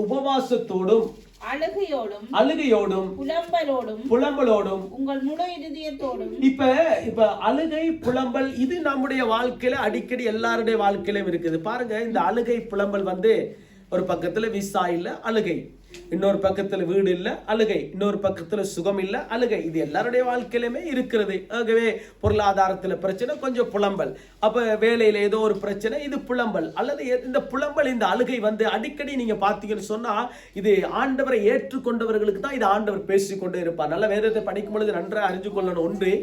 உபவாசத்தோடும் அழுகையோடும் புலம்பலோடும் உங்கள் முழு இதயத்தோடும். இப்ப அழுகை புலம்பல் இது நம்முடைய வாழ்க்கையில அடிக்கடி எல்லாருடைய வாழ்க்கையிலும் இருக்குது. பாருங்க, இந்த அழுகை புலம்பல் ஒரு பக்கத்துல விசா இல்ல அழுகை, இன்னொரு பக்கத்துல வீடு இல்ல அழுகை, இன்னொரு பக்கத்துல சுகம் இல்ல அழுகை. இது எல்லாருடைய வாழ்க்கையிலுமே இருக்கிறது. ஆகவே பொருளாதாரத்துல பிரச்சனை, கொஞ்சம் புலம்பல். அப்ப வேலையில ஏதோ ஒரு பிரச்சனை, இது புலம்பல். அல்லது இந்த புலம்பல், இந்த அழுகை அடிக்கடி நீங்க பாத்தீங்கன்னு சொன்னா இது ஆண்டவரை ஏற்றுக்கொண்டவர்களுக்கு தான் இது ஆண்டவர் பேசிக்கொண்டே இருப்பார். நல்ல வேதத்தை படிக்கும் பொழுது நன்றாக அறிஞ்சு கொள்ளணும். ஒன்று,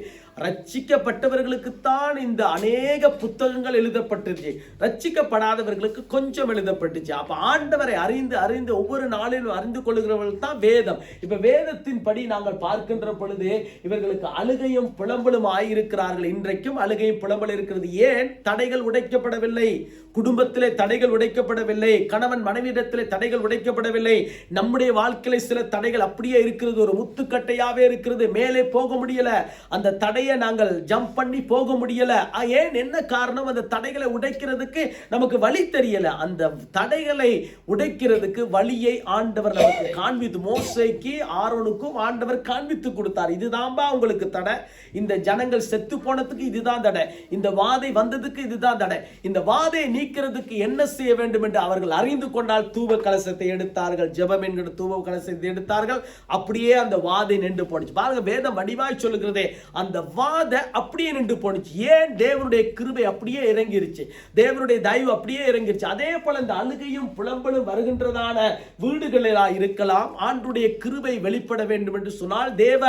ரட்சிக்கப்பட்டவர்களுக்கு தான் இந்த அநேக புத்தகங்கள் எழுதப்பட்டுச்சு, ரட்சிக்கப்படாதவர்களுக்கு கொஞ்சம் எழுதப்பட்டுச்சு. அப்ப ஆண்டவரை அறிந்து அறிந்து ஒவ்வொரு நாளிலும் அறிந்து கொள்ளுகிறவர்கள் தான் வேதம். இப்ப வேதத்தின் படி நாங்கள் பார்க்கின்ற பொழுது இவர்களுக்கு அழுகையும் புலம்பலும் ஆயிருக்கிறார்கள். இன்றைக்கும் அழுகையும் புலம்பல் இருக்கிறது. ஏன்? தடைகள் உடைக்கப்படவில்லை, குடும்பத்திலே தடைகள் உடைக்கப்படவில்லை, கணவன் மனைவியிடத்திலே தடைகள் உடைக்கப்படவில்லை. நம்முடைய வாழ்க்கையில சில தடைகள் அப்படியே இருக்கிறது, ஒரு முத்துக்கட்டையாவே இருக்கிறது, மேலே போக முடியல. அந்த தடையை நாங்கள் ஜம்ப் பண்ணி போக முடியல. ஏன்? என்ன காரணம்? அந்த தடைகளை உடைக்கிறதுக்கு நமக்கு வழி தெரியல. அந்த தடைகளை உடைக்கிறதுக்கு வழியை ஆண்டவர் நமக்கு காண்பித்து, மோசேக்கு ஆரோனுக்கும் ஆண்டவர் காண்பித்து கொடுத்தார். இதுதான்பா உங்களுக்கு தடை, இந்த ஜனங்கள் செத்து போனதுக்கு இதுதான் தடை, இந்த வாதை வந்ததுக்கு இதுதான் தடை. இந்த வாதையை நீக்கிறதுக்கு என்ன செய்ய வேண்டும் என்று அவர்கள் அறிந்து கொண்டால் தூப கலசத்தை எடுத்தார்கள், ஜெபம் என்கிற தூப கலசத்தை எடுத்தார்கள். அப்படியே அந்த வாதை நின்று போனுச்சு. பாருங்க, வேதம் வடிவாய் சொல்லுகிறதே, அந்த வாதை அப்படியே நின்று போனுச்சு. ஏன்? தேவனுடைய கிருபை அப்படியே இறங்கிருச்சு, தேவனுடைய தயவு அப்படியே இறங்கிருச்சு. அதே போல இந்த அழுகையும் புலம்பலும் வருகின்றதான வீடுகளில் இருக்கலாம். ஆண்டுடைய கிருபை வெளிப்பட வேண்டும் என்று சொன்னால், தேவ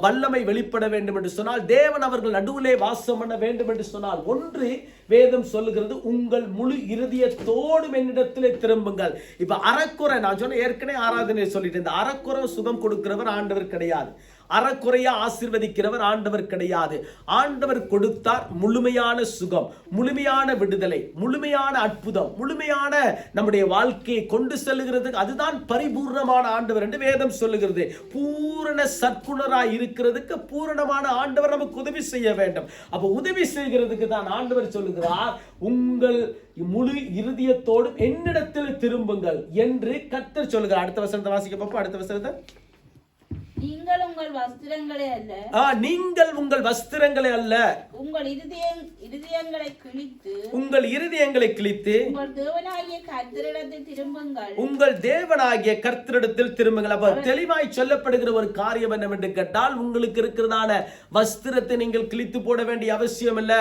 வல்லமை வெளிப்பட வேண்டும் என்று சொன்னால், தேவன் அவர்கள் நடுவிலே வாசம் பண்ண வேண்டும் என்று சொன்னால், ஒன்று வேதம் சொல்லுகிறது, உங்கள் முழு இருதயத்தோடும் என்னிடத்திலே திரும்புங்கள். இப்ப அறக்குறை, நான் சொன்ன ஏற்கனவே ஆராதனை சொல்லிட்டு, இந்த அறக்குறை சுகம் கொடுக்கிறவர் ஆண்டவர் கிடையாது, அறக்குறையா ஆசீர்வதிக்கிறவர் ஆண்டவர் கிடையாது. ஆண்டவர் கொடுத்தார் முழுமையான சுகம், முழுமையான விடுதலை, முழுமையான அற்புதம், முழுமையான நம்முடைய வாழ்க்கையை கொண்டு செல்லுகிறதுக்கு அதுதான் பரிபூர்ணமான ஆண்டவர் என்று வேதம் சொல்லுகிறது. பூரண சற்குணராய் இருக்கிறதுக்கு பூரணமான ஆண்டவர் நமக்கு உதவி செய்ய வேண்டும். அப்ப உதவி செய்கிறதுக்கு தான் ஆண்டவர் சொல்லுகிறார், உங்கள் முழு இருதயத்தோடும் என்னிடத்தில் திரும்புங்கள் என்று கர்த்தர் சொல்லுகிறார். அடுத்த வசனத்தை வாசிக்க பார்ப்போம். அடுத்த வசனத்தை, நீங்கள் உங்கள் வஸ்திரங்களே அல்ல, நீங்கள் உங்கள் வஸ்திரங்களே அல்ல, உங்கள் இருதயங்களை கிழித்து, உங்கள் இருதயங்களை கிழித்து உங்கள் தேவனாகிய கர்த்தரிடத்தில் திரும்புங்கள், உங்கள் தேவனாகிய கர்த்தரிடத்தில் திரும்புங்கள். அப்ப தெளிவாய் சொல்லப்படுகிற ஒரு காரியம் என்னவென்று கேட்டால், உங்களுக்கு இருக்கிறதான வஸ்திரத்தை நீங்கள் கிழித்து போட வேண்டிய அவசியம் இல்ல.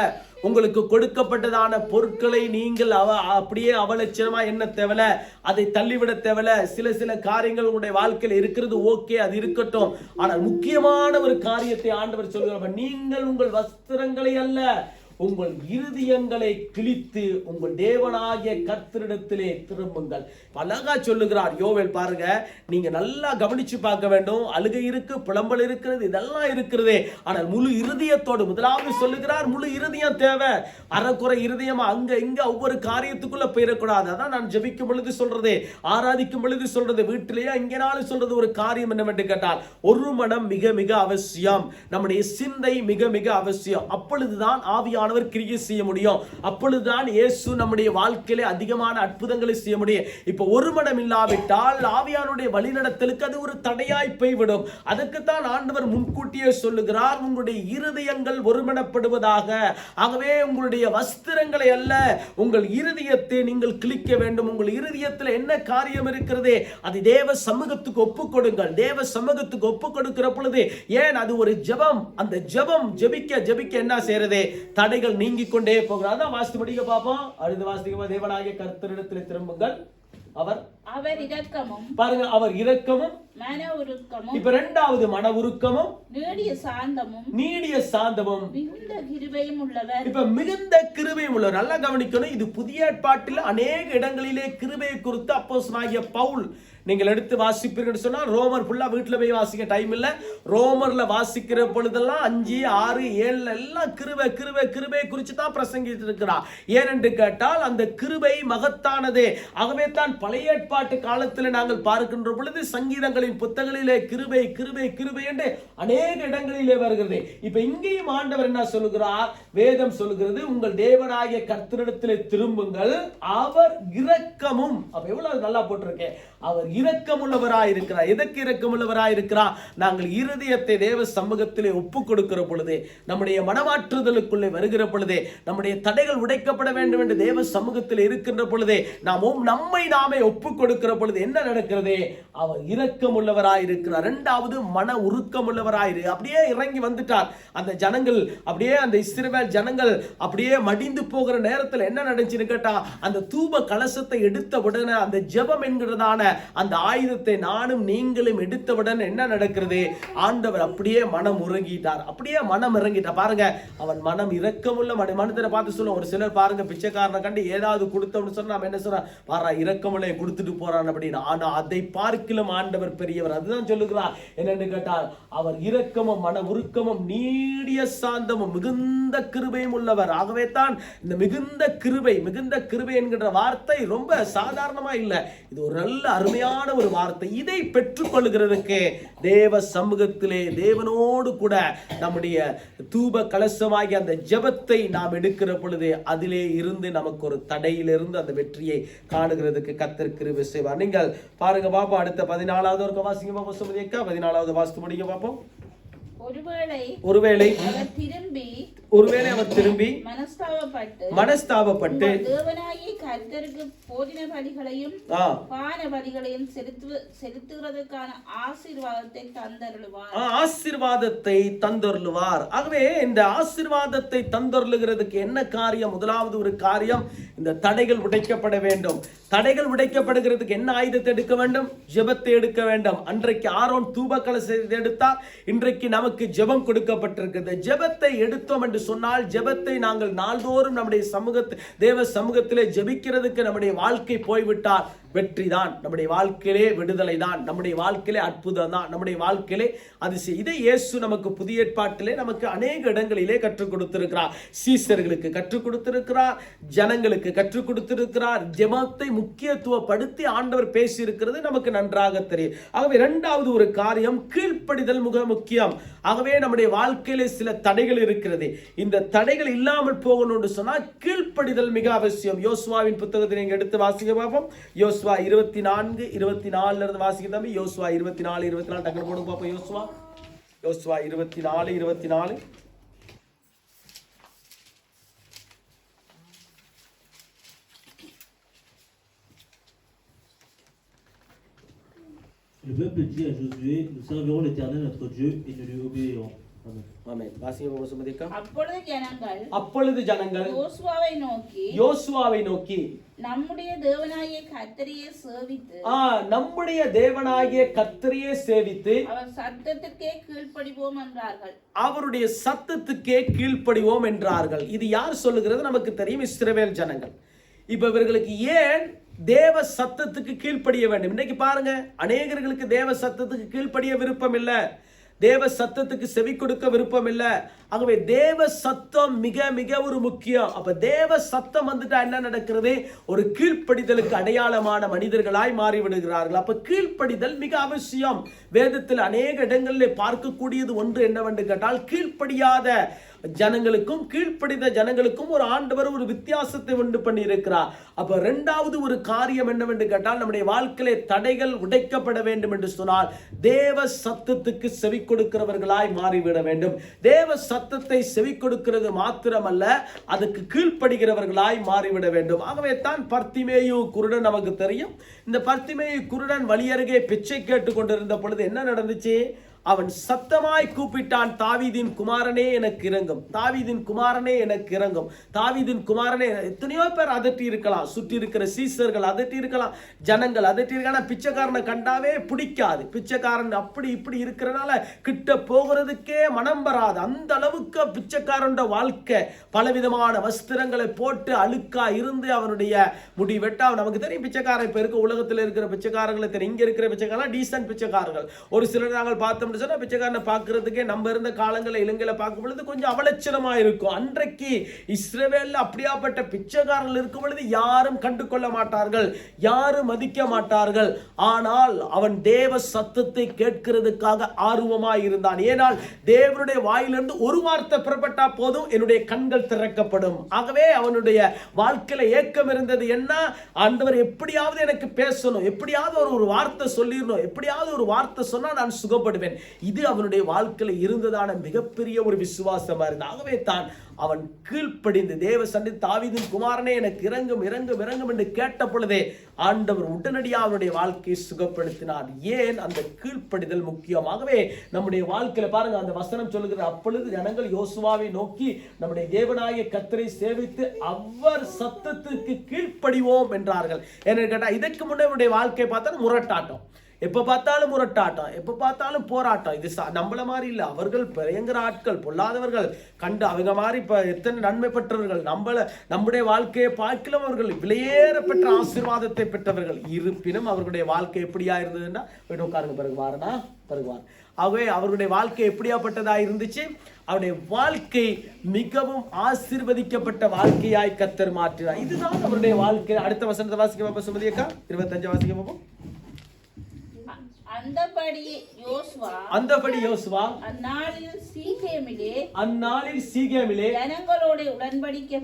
உங்களுக்கு கொடுக்கப்பட்டதான பொருட்களை நீங்கள் அப்படியே அவலட்சணமா என்ன தேவல, அதை தள்ளிவிட தேவல. சில காரியங்கள் உங்களுடைய வாழ்க்கையில் இருக்கிறது, ஓகே, அது இருக்கட்டும். ஆனால் முக்கியமான ஒரு காரியத்தை ஆண்டவர் சொல்கிறார், நீங்கள் உங்கள் வஸ்திரங்களை அல்ல, உங்கள் இருதயங்களை கிழித்து உங்கள் தேவனாகிய கர்த்தரிடத்திலே திரும்புங்கள். அழகா சொல்லுகிறார் யோவேல். பாருங்க, நீங்க நல்லா கவனிச்சு பார்க்க வேண்டும். அழுகை இருக்கு, புலம்பல் இருக்கிறது, இதெல்லாம் இருக்கிறதே. ஆனால் முழு இருதயத்தோடு முதலாவது சொல்லுகிறார், முழு இருதயம் தேவை. அறக்குறை இருதயமா அங்க இங்க ஒவ்வொரு காரியத்துக்குள்ள போயிடக்கூடாது. அதான் நான் ஜெபிக்கும் பொழுது சொல்றதே, ஆராதிக்கும் பொழுது சொல்றது, வீட்டிலேயே எங்கேனாலும் சொல்றது ஒரு காரியம் என்னவென்று கேட்டால், ஒரு மனம் மிக மிக அவசியம். நம்முடைய சிந்தை மிக மிக அவசியம். அப்பொழுதுதான் ஆவியானவர் கிரியை செய்ய முடியும். அப்பொழுதுதான் இயேசு நம்முடைய வாழ்க்கையிலே அதிகமான அற்புதங்களை செய்ய முடியும். இப்ப ஒரு மனம் இல்லாவிட்டால் ஆவியானுடைய வழிநடத்தலுக்கு அது ஒரு தடையாய் போய்விடும். அதுக்குத்தான் ஆண்டவர் முன்கூட்டியே சொல்லுகிறார், உங்களுடைய இருதயங்கள் ஒருமனப்படுவதாக. ஆகவே உங்களுடைய வஸ்திரங்களை அல்ல, உங்கள் இருதயத்தை நீங்கள் கிழிக்க வேண்டும். உங்கள் இருதயத்தில் என்ன காரியம் இருக்கிறதே அது தேவ சமூகத்துக்கு ஒப்புக் கொடுங்கள். தேவ சமூகத்துக்கு ஒப்புக் கொடுக்கிற பொழுது, ஏன் அது ஒரு ஜெபம். அந்த ஜெபம் ஜெபிக்க ஜெபிக்க என்ன செய்யறதே, தடைகள் நீங்கிக் கொண்டே போகிறார். அதான் வாசித்து படிக்க பார்ப்போம். அடுத்த வாசிக்க, தேவனாகிய கர்த்தரிடத்தில் திரும்புங்கள், அவர் இரக்கமும், பாருங்க, அவர் இரக்கமும் மன உருக்கமும். இப்ப இரண்டாவது மன உருக்கமும் நீடிய சாந்தமும் மிகுந்த கிருபையும் உள்ளவர். இப்ப மிகுந்த கிருபையும் உள்ளவர். நல்லா கவனிக்கணும். இது புதிய ஏற்பாட்டில் அநேக இடங்களிலே கிருபையை குறித்து அப்போஸ்தலனாகிய பவுல் நீங்கள் எடுத்து வாசிப்பீர்கள் சொன்னா, ரோமர் ஃபுல்லா வீட்டுல போய் வாசிக்க டைம் இல்ல. ரோமர்ல வாசிக்கிற பொழுதெல்லாம் 5, 6, 7 எல்லாம் கிருபை கிருபை கிருபை குறித்து தான் பிரசங்கிட்டு இருக்கிறார். ஏனென்று கேட்டால் அந்த கிருபை மகத்தானதே. ஆகவே தான் பழைய ஏற்பாட்டு காலத்தில் நாங்கள் பார்க்கின்ற பொழுது சங்கீதங்களின் புத்தகங்களிலே கிருபை கிருபை கிருபை என்று அநேக இடங்களிலே வருகிறது. இப்ப இங்கேயும் ஆண்டவர் என்ன சொல்லுகிறார்? வேதம் சொல்லுகிறது, உங்கள் தேவனாகிய கர்த்தரிடத்திலே திரும்புங்கள், அவர் இரக்கமும். அப்ப எவ்வளவு நல்லா போட்டிருக்கேன், அவர் இரக்கமுள்ளவராய் இருக்கிறார். எதற்கு இரக்கமுள்ளவராய் இருக்கிறார்? நாங்கள் இருதயத்தை தேவ சமூகத்திலே ஒப்புக் கொடுக்கிற பொழுதே, நம்முடைய மனமாற்றுதலுக்குள்ளே வருகிற பொழுதே, நம்முடைய தடைகள் உடைக்கப்பட வேண்டும் என்று தேவ சமூகத்தில் இருக்கின்ற பொழுதே, நாமும் நம்மை நாமே ஒப்புக் கொடுக்கிற பொழுது என்ன நடக்கிறது? அவர் இரக்கமுள்ளவராய் இருக்கிறார். இரண்டாவது மன உருக்கமுள்ளவராய் அப்படியே இறங்கி வந்துட்டார். அந்த ஜனங்கள் அப்படியே, அந்த இஸ்ரவேல் ஜனங்கள் அப்படியே மடிந்து போகிற நேரத்தில் என்ன நடந்துச்சுன்னு கேட்டா, அந்த தூப கலசத்தை எடுத்த உடனே அந்த ஜெபம் என்கிறதான அந்த ஆயுதத்தை நானும் நீங்களும் எடுத்தவுடன் என்ன நடக்கிறது? ஆண்டவர் அப்படியே மனம் உறங்கிட்டார். அப்படியே மனம் இறங்கிட்டார். பாருங்க, அவன் மனம் இரக்கமுள்ள மனிதரை பார்த்து சொல்லுவோம். ஒரு சிலர் பாருங்க, பிச்சைக்காரனை கண்டு ஏதாவது கொடுத்தோம்னு சொன்னா நம்ம என்ன சொல்றோம்? பாரா, இரக்கமுள்ள கொடுத்துட்டு போறான் அப்படின்னு. ஆனா அதை பார்க்கிலும் ஆண்டவர் பெரியவர். அதுதான் சொல்லுகிறார். என்னன்னு கேட்டால், அவர் இரக்கமும் மன உருக்கமும் நீடிய சாந்தமும் மிகுந்த கிருபையும் உள்ளவர். ஆகவே தான் இந்த மிகுந்த கிருபை என்கின்ற வார்த்தை ரொம்ப சாதாரணமா இல்லை. இது ஒரு நல்ல அருமையான ஒரு வார்த்தை. இதை பெற்றுக் கொள்கிறதுக்கு தேவ சமூகத்திலே தேவனோடு கூட நம்முடைய தூப கலசமாகிய அந்த ஜெபத்தை நாம் எடுக்கிற பொழுது அதிலே இருந்து நமக்கு ஒரு தடையிலிருந்து அந்த வெற்றியை காணுகிறதுக்கு கர்த்தர் கிருபை செய்வார். நீங்கள் பாருங்க பாப்போம். அடுத்த 14வது ஒரு வாசிங்க பாப்போம். சுமதியக்கா 14வது வாசித்து முடிங்க பாப்போம். ஒருவேளை அவர் திரும்பி மனஸ்தாபப்பட்டு தேவனாகிய கர்த்தருக்கு போஜன பலிகளையும் பான பலிகளையும் செலுத்துவதற்கான ஆசீர்வாதத்தை தந்தருளுவார். ஆகவே இந்த ஆசீர்வாதத்தை தந்தருளுகிறதுக்கு என்ன காரியம்? முதலாவது ஒரு காரியம், இந்த தடைகள் உடைக்கப்பட வேண்டும். தடைகள் உடைக்கப்படுகிறதுக்கு என்ன ஆயுதத்தை எடுக்க வேண்டும்? ஜெபத்தை எடுக்க வேண்டும். அன்றைக்கு ஆரோன் தூப கலசத்தை எடுத்தார். இன்றைக்கு நமக்கு ஜெபம் கொடுக்கப்பட்டிருக்கிறது. ஜெபத்தை எடுத்தோம் என்று சொன்னால், ஜெபத்தை நாங்கள் நாள்தோறும் நம்முடைய தேவ சமூகத்திலே ஜெபிக்கிறதுக்கு நம்முடைய வாழ்க்கை போய்விட்டால் வெற்றி தான். நம்முடைய வாழ்க்கையிலே விடுதலை தான். நம்முடைய வாழ்க்கையிலே அற்புதம் தான். நம்முடைய வாழ்க்கையிலே அதிசயம். இதை இயேசு நமக்கு புதிய ஏற்பாட்டிலே நமக்கு அநேக இடங்களிலே கற்றுக் கொடுத்திருக்கிறார். சீசர்களுக்கு கற்றுக் கொடுத்திருக்கிறார், ஜனங்களுக்கு கற்றுக் கொடுத்திருக்கிறார். ஜெபத்தை முக்கியத்துவப்படுத்தி ஆண்டவர் பேசி இருக்கிறது நமக்கு நன்றாக தெரியும். ஆகவே இரண்டாவது ஒரு காரியம், கீழ்ப்படிதல் மிக முக்கியம். ஆகவே நம்முடைய வாழ்க்கையிலே சில தடைகள் இருக்கிறது. இந்த தடைகள் இல்லாமல் போகணும்னு சொன்னால் கீழ்ப்படிதல் மிக அவசியம். யோசுவாவின் புத்தகத்தை நீங்க எடுத்து வாசிக்க பார்ப்போம். யோசுவா 24, 24 இருந்து வாசிக்க தம்பி. யோசுவா 24, 24 டக்குனு போடுங்க பார்ப்போம். யோசுவா 24, 24. Le peuple dit à Josué, nous servirons l'Éternel notre Dieu et nous lui obéirons. Amen. ஆமென். வாசிங்க பாப்போம் சுமதிக்கா. அப்பொழுது ஜனங்கள் யோசுவாவை நோக்கி நம்முடைய தேவனாகிய கர்த்தரையே சேவித்து நம்முடைய தேவனாகிய கர்த்தரையே சேவித்து அவர் சத்தத்துக்கே கீழ்ப்படிவோம் என்றார்கள். அவருடைய சத்தத்துக்கே கீழ்ப்படிவோம் என்றார்கள். இது யார் சொல்லுகிறது? நமக்கு தெரியும், இஸ்ரவேல் ஜனங்கள். இப்ப இவர்களுக்கு ஏன் தேவ சத்தத்துக்கு கீழ்ப்படிய வேண்டும்? இன்னைக்கு பாருங்க, அநேகர்களுக்கு தேவ சத்தத்துக்கு கீழ்ப்படிய விருப்பம் இல்லை, தேவ சத்தத்துக்கு செவி கொடுக்க விருப்பம் இல்லை. ஆகவே தேவ சத்தம் மிக மிக ஒரு முக்கியம். அப்ப தேவ சத்தம் வந்துட்டா என்ன நடக்கிறது? ஒரு கீழ்ப்படிதலுக்கு அடையாளமான மனிதர்களாய் மாறிவிடுகிறார்கள். அப்ப கீழ்ப்படிதல் மிக அவசியம். வேதத்தில் அநேக இடங்களில் பார்க்கக்கூடியது ஒன்று என்னவென்று கேட்டால், கீழ்ப்படியாத ஜனங்களுக்கும் கீழ்ப்படிந்த ஜனங்களுக்கும் ஒரு ஆண்டவர் ஒரு வித்தியாசத்தை உண்டு பண்ணி இருக்கிறார். அப்ப இரண்டாவது ஒரு காரியம் என்னவென்று கேட்டால், நம்முடைய வாழ்க்கையிலே தடைகள் உடைக்கப்பட வேண்டும் என்று சொன்னால் தேவ சத்தத்துக்கு செவி கொடுக்கிறவர்களாய் மாறிவிட வேண்டும். தேவ சத்தத்தை செவி கொடுக்கிறது மாத்திரமல்ல, அதுக்கு கீழ்ப்படுகிறவர்களாய் மாறிவிட வேண்டும். ஆகவே தான் பர்த்திமேயு குருடன் நமக்கு தெரியும். இந்த பர்த்திமேயு குருடன் வழியருகே பிச்சை கேட்டுக் கொண்டிருந்த பொழுது என்ன நடந்துச்சு? அவன் சத்தமாய் கூப்பிட்டான், தாவீதின் குமாரனே எனக்கு இறங்கும், தாவீதின் குமாரனே எனக்கு இறங்கும், தாவீதின் குமாரனே. எத்தனையோ பேர் அதட்டி இருக்கலாம், சுற்றி இருக்கிற சீசர்கள் அதட்டி இருக்கலாம், ஜனங்கள் அதட்டி இருக்கலாம். பிச்சைக்காரனை கண்டாவே பிடிக்காது, பிச்சைக்காரன் அப்படி இப்படி இருக்கிறனால கிட்ட போகிறதுக்கே மனம் வராது. அந்த அளவுக்கு பிச்சைக்காரன் வாழ்க்கை. பலவிதமான வஸ்திரங்களை போட்டு அழுக்கா இருந்து அவனுடைய முடி வெட்டா. நமக்கு தெரியும் பிச்சைக்காரன் இப்ப இருக்க உலகத்தில் இருக்கிற பிச்சைக்காரர்களை தெரியும். இங்க இருக்கிற பிச்சைக்காரன் டீசன்ட் பிச்சைக்காரர்கள். ஒரு சிலர் நாங்கள் பார்த்தோம் பிச்சைக்காரனை பார்க்கிறதுக்கே நம்ம இருந்த காலங்களில் இலங்கையில பார்க்கும் பொழுது கொஞ்சம் அவலட்சணமா இருக்கும். அன்றைக்கு இஸ்ரவேல்ல அப்படியாப்பட்ட பிச்சைக்காரர்கள் இருக்கும் பொழுது யாரும் கண்டு கொள்ள மாட்டார்கள், யாரும் மதிக்க மாட்டார்கள். ஆனால் அவன் தேவ சத்தத்தை கேட்கிறதுக்காக ஆர்வமாய் இருந்தான். ஏனால் தேவனுடைய வாயிலிருந்து ஒரு வார்த்தை புறப்பட்டா போதும், என்னுடைய கண்கள் திறக்கப்படும். ஆகவே அவனுடைய வாழ்க்கையில ஏக்கம் இருந்தது என்ன? ஆண்டவர் எப்படியாவது எனக்கு பேசணும், எப்படியாவது ஒரு வார்த்தை சொல்லிடணும், எப்படியாவது ஒரு வார்த்தை சொன்னா நான் சுகப்படுவேன். இது அவனுடைய வாழ்க்கையில் இருந்ததான மிகப்பெரிய ஒரு விசுவாசமா இருந்தது. ஆகவே தான் அவன் கீழ்ப்படிந்து தேவ சந்நிதி, தாவீதின் குமாரனே எனக்கு இறங்கும் இறங்கும் இறங்கும் என்று கேட்ட பொழுதே ஆண்டவர் உடனடியாக அவனுடைய வாழ்க்கையை சுகப்படுத்தினார். ஏன்? அந்த கீழ்ப்படிதல் முக்கியமாகவே நம்முடைய வாழ்க்கையில பாருங்க, அந்த வசனம் சொல்லுகிற, அப்பொழுது ஜனங்கள் யோசுவாவை நோக்கி நம்முடைய தேவனாகிய கர்த்தரை சேவித்து அவர் சத்தத்துக்கு கீழ்ப்படிவோம் என்றார்கள். என்ன கேட்டா, இதற்கு முன்னே வாழ்க்கை பார்த்தா முரட்டாட்டம், எப்ப பார்த்தாலும் முரட்டாட்டம், எப்ப பார்த்தாலும் போராட்டம். இது நம்மள மாதிரி இல்ல, அவர்கள் பயங்கர ஆட்கள், பொல்லாதவர்கள். கண்டு அவங்க மாதிரி இப்ப எத்தனை நன்மை பெற்றவர்கள், நம்முடைய வாழ்க்கையை பார்க்கலாம். அவர்கள் விலையேற பெற்ற ஆசீர்வாதத்தை பெற்றவர்கள். இருப்பினும் அவர்களுடைய வாழ்க்கை எப்படியா இருந்ததுன்னா, போயிட்டு உட்காருங்க, பிறகு வாரனா பிறகு வார. ஆகவே அவர்களுடைய வாழ்க்கை எப்படியாப்பட்டதா இருந்துச்சு? அவருடைய வாழ்க்கை மிகவும் ஆசீர்வதிக்கப்பட்ட வாழ்க்கையாய் கர்த்தர் மாற்றினார். இதுதான் அவருடைய வாழ்க்கை. அடுத்த வசனத்தை வாசிக்க பாப்போம் சுமதியக்கா, 25 வாசிக்க பாப்போம். அந்தபடி யோசுவா அந்நாளில் சீகேமிலே ஜனங்களோடு உடன்படிக்கை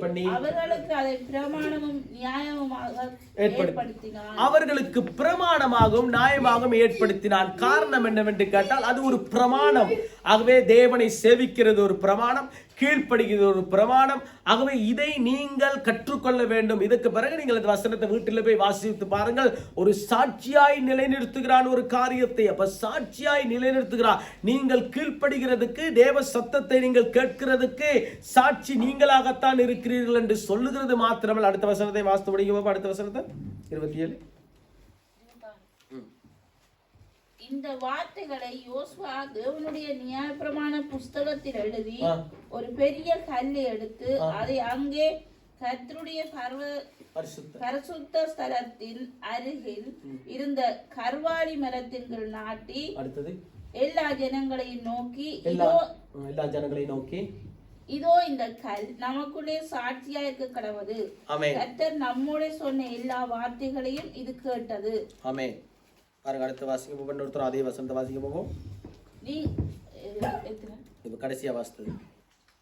பண்ணி அவர்களுக்கு அதை பிரமாணமும் நியாயமுமாக ஏற்படுத்தினான். அவர்களுக்கு பிரமாணமாகவும் நியாயமாகவும் ஏற்படுத்தினான். காரணம் என்னவென்று கேட்டால், அது ஒரு பிரமாணம். ஆகவே தேவனை சேவிக்கிறது ஒரு பிரமாணம், கீழ்ப்படுகிறது ஒரு பிரமாணம். ஆகவே இதை நீங்கள் கற்றுக்கொள்ள வேண்டும். இதுக்கு பிறகு நீங்கள் இந்த வசனத்தை வீட்டில் போய் வாசித்து பாருங்கள். ஒரு சாட்சியாய் நிலைநிறுத்துகிறான் ஒரு காரியத்தை. அப்ப சாட்சியாய் நிலைநிறுத்துகிறார். நீங்கள் கீழ்ப்படுகிறதுக்கு, தேவ சத்தத்தை நீங்கள் கேட்கிறதுக்கு சாட்சி நீங்களாகத்தான் இருக்கிறீர்கள் என்று சொல்லுகிறது மாத்திரமல்ல. அடுத்த வசனத்தை வாசித்து முடியும். அடுத்த வசனத்தை 27. இந்த வார்த்தைகளை யோசுவா தேவனுடைய நியாயப்பிரமாண புஸ்தகத்தில் எழுதி ஒரு பெரிய கல்லை எடுத்து அதை அங்கே கர்த்தருடைய பரிசுத்த ஸ்தலத்தின் அருகில் இருந்த கர்வாலி மரத்தின் கீழ் நாட்டி எல்லா ஜனங்களையும் நோக்கி இதோ இந்த கல் நமக்குள்ளே சாட்சியா இருக்க கடவுது. கர்த்தர் நம்மோட சொன்ன எல்லா வார்த்தைகளையும் இது கேட்டது. ஆமென். பாருங்க, அடுத்த வாசிக்க போவோம். ஒருத்தர் அதே வசனத்தை வாசிக்க போவோம். இப்ப கடைசியா வாசித்தது,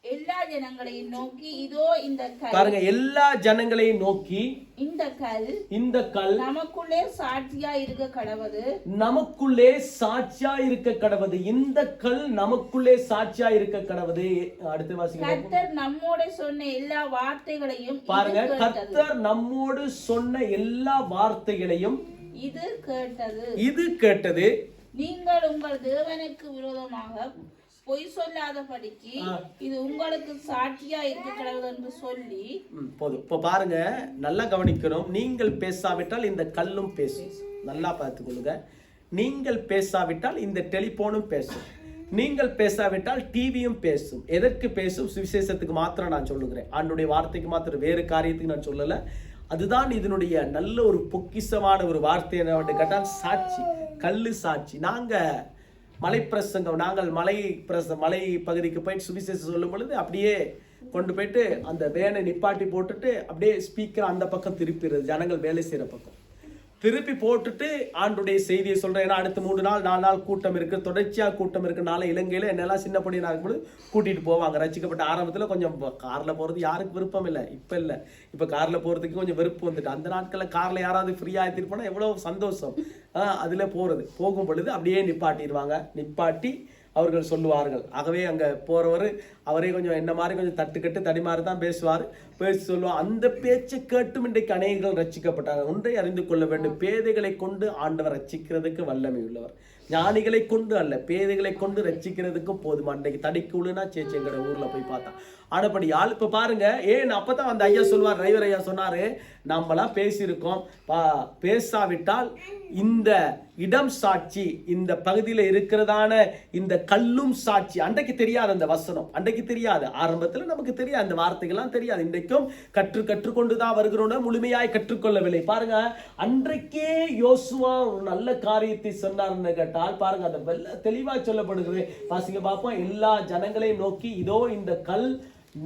எல்லா ஜனங்களையும் நோக்கி இதோ இந்த கல். பாருங்க, எல்லா ஜனங்களையும் நோக்கி இந்த கல் நமக்குள்ளே சாட்சியா இருக்க கடவுது. நமக்குள்ளே சாட்சியா இருக்க கடவுது. இந்த கல் நமக்குள்ளே சாட்சியா இருக்க கடவுது. அடுத்த வாசிக்க, கர்த்தர் நம்மோடு சொன்ன எல்லா வார்த்தைகளையும் பாருங்க, கர்த்தர் நம்மோடு சொன்ன எல்லா வார்த்தைகளையும் இது கேட்டது. நீங்கள் உங்கள் தேவனுக்கு விரோதமாக பொய் சொல்லாதபடிக்கு இது உங்களுக்கு சாட்சியா இருக்க கடவுள் என்று சொல்லி போதும். இப்போ பாருங்க, நல்லா கவனிக்கணும். நீங்கள் பேசாவிட்டால் இந்த கல்லும் பேசும். நல்லா பார்த்துக்கொள்ளுங்க. நீங்கள் பேசாவிட்டால் இந்த டெலிபோனும் பேசும். நீங்கள் பேசாவிட்டால் டிவியும் பேசும். எதற்கு பேசும்? சுவிசேஷத்துக்கு மாத்திரம் நான் சொல்லுகிறேன். ஆண்டுடைய வார்த்தைக்கு மாத்திரம், வேறு காரியத்துக்கு நான் சொல்லல. அதுதான் இதனுடைய நல்ல ஒரு பொக்கிஷமான ஒரு வார்த்தை. என்ன கேட்டால் சாட்சி, கல்லு சாட்சி. நாங்கள் மலை பகுதிக்கு போயிட்டு சுவிசேஷம் சொல்லும் பொழுது அப்படியே கொண்டு போயிட்டு அந்த வேனை நிப்பாட்டி போட்டுட்டு அப்படியே ஸ்பீக்கர் அந்த பக்கம் திருப்பிடுறது, ஜனங்கள் வேலை செய்யற பக்கம் திருப்பி போட்டுட்டு ஆண்டுடைய செய்தியை சொல்றேன். ஏன்னா அடுத்து 3 நாள் 4 நாள் கூட்டம் இருக்கு, தொடர்ச்சியா கூட்டம் இருக்கு. நாளை இலங்கையில என்னெல்லாம் சின்ன பொடியா இருக்கும்போது கூட்டிட்டு போவாங்க. ரசிக்கப்பட்ட ஆரம்பத்துல கொஞ்சம் கார்ல போறது யாருக்கு விருப்பம் இல்லை, இப்ப இல்ல. இப்ப கார்ல போறதுக்கு கொஞ்சம் வெறுப்பு வந்துட்டு. அந்த நாட்கள்ல கார்ல யாராவது ஃப்ரீயா ஏத்திட்டு போனா எவ்வளவு சந்தோஷம். அதுல போகும் பொழுது அப்படியே நிப்பாட்டிடுவாங்க. நிப்பாட்டி அவர்கள் சொல்லுவார்கள். ஆகவே அங்க போறவர் அவரே கொஞ்சம் என்ன மாதிரி கொஞ்சம் தட்டுக்கட்டு தடிமாறு தான் பேசுவார். பேசி சொல்லுவார். அந்த பேச்சை கேட்டும் இன்றைக்கு அநேகர்கள் ரட்சிக்கப்பட்டாங்க. ஒன்றை அறிந்து கொள்ள வேண்டும், பேதைகளை கொண்டு ஆண்டவர் ரட்சிக்கிறதுக்கு வல்லமை உள்ளவர். ஞானிகளை கொண்டு அல்ல, பேதைகளை கொண்டு ரட்சிக்கிறதுக்கும் போதுமா. அன்றைக்கு தடிக்கு உள்ளுனா சேச்சி எங்கட ஊர்ல போய் பார்த்தா. ஆனப்படியால் இப்ப பாருங்க, அப்பதான் அந்த ஐயா சொல்லுவார், டிரைவர் ஐயா சொன்னாரு, நம்மளாம் பேசியிருக்கோம், பேசாவிட்டால் இந்த இடம் சாட்சி, இந்த பகுதியில இருக்கிறதான இந்த கல்லும் சாட்சி. அன்றைக்கு தெரியாது அந்த வசனம், அன்றைக்கு தெரியாது. ஆரம்பத்துல நமக்கு தெரியாது, அந்த வார்த்தைகள்லாம் தெரியாது. இன்றைக்கும் கற்றுக்கொண்டுதான் வருகிறோம், முழுமையாய் கற்றுக்கொள்ளவில்லை. பாருங்க, அன்றைக்கே யோசுவா ஒரு நல்ல காரியத்தை சொன்னார்னு கேட்டால் பாருங்க, அந்த தெளிவா சொல்லப்படுகிறது. வாசிங்க பார்ப்போம். எல்லா ஜனங்களையும் நோக்கி, இதோ இந்த கல்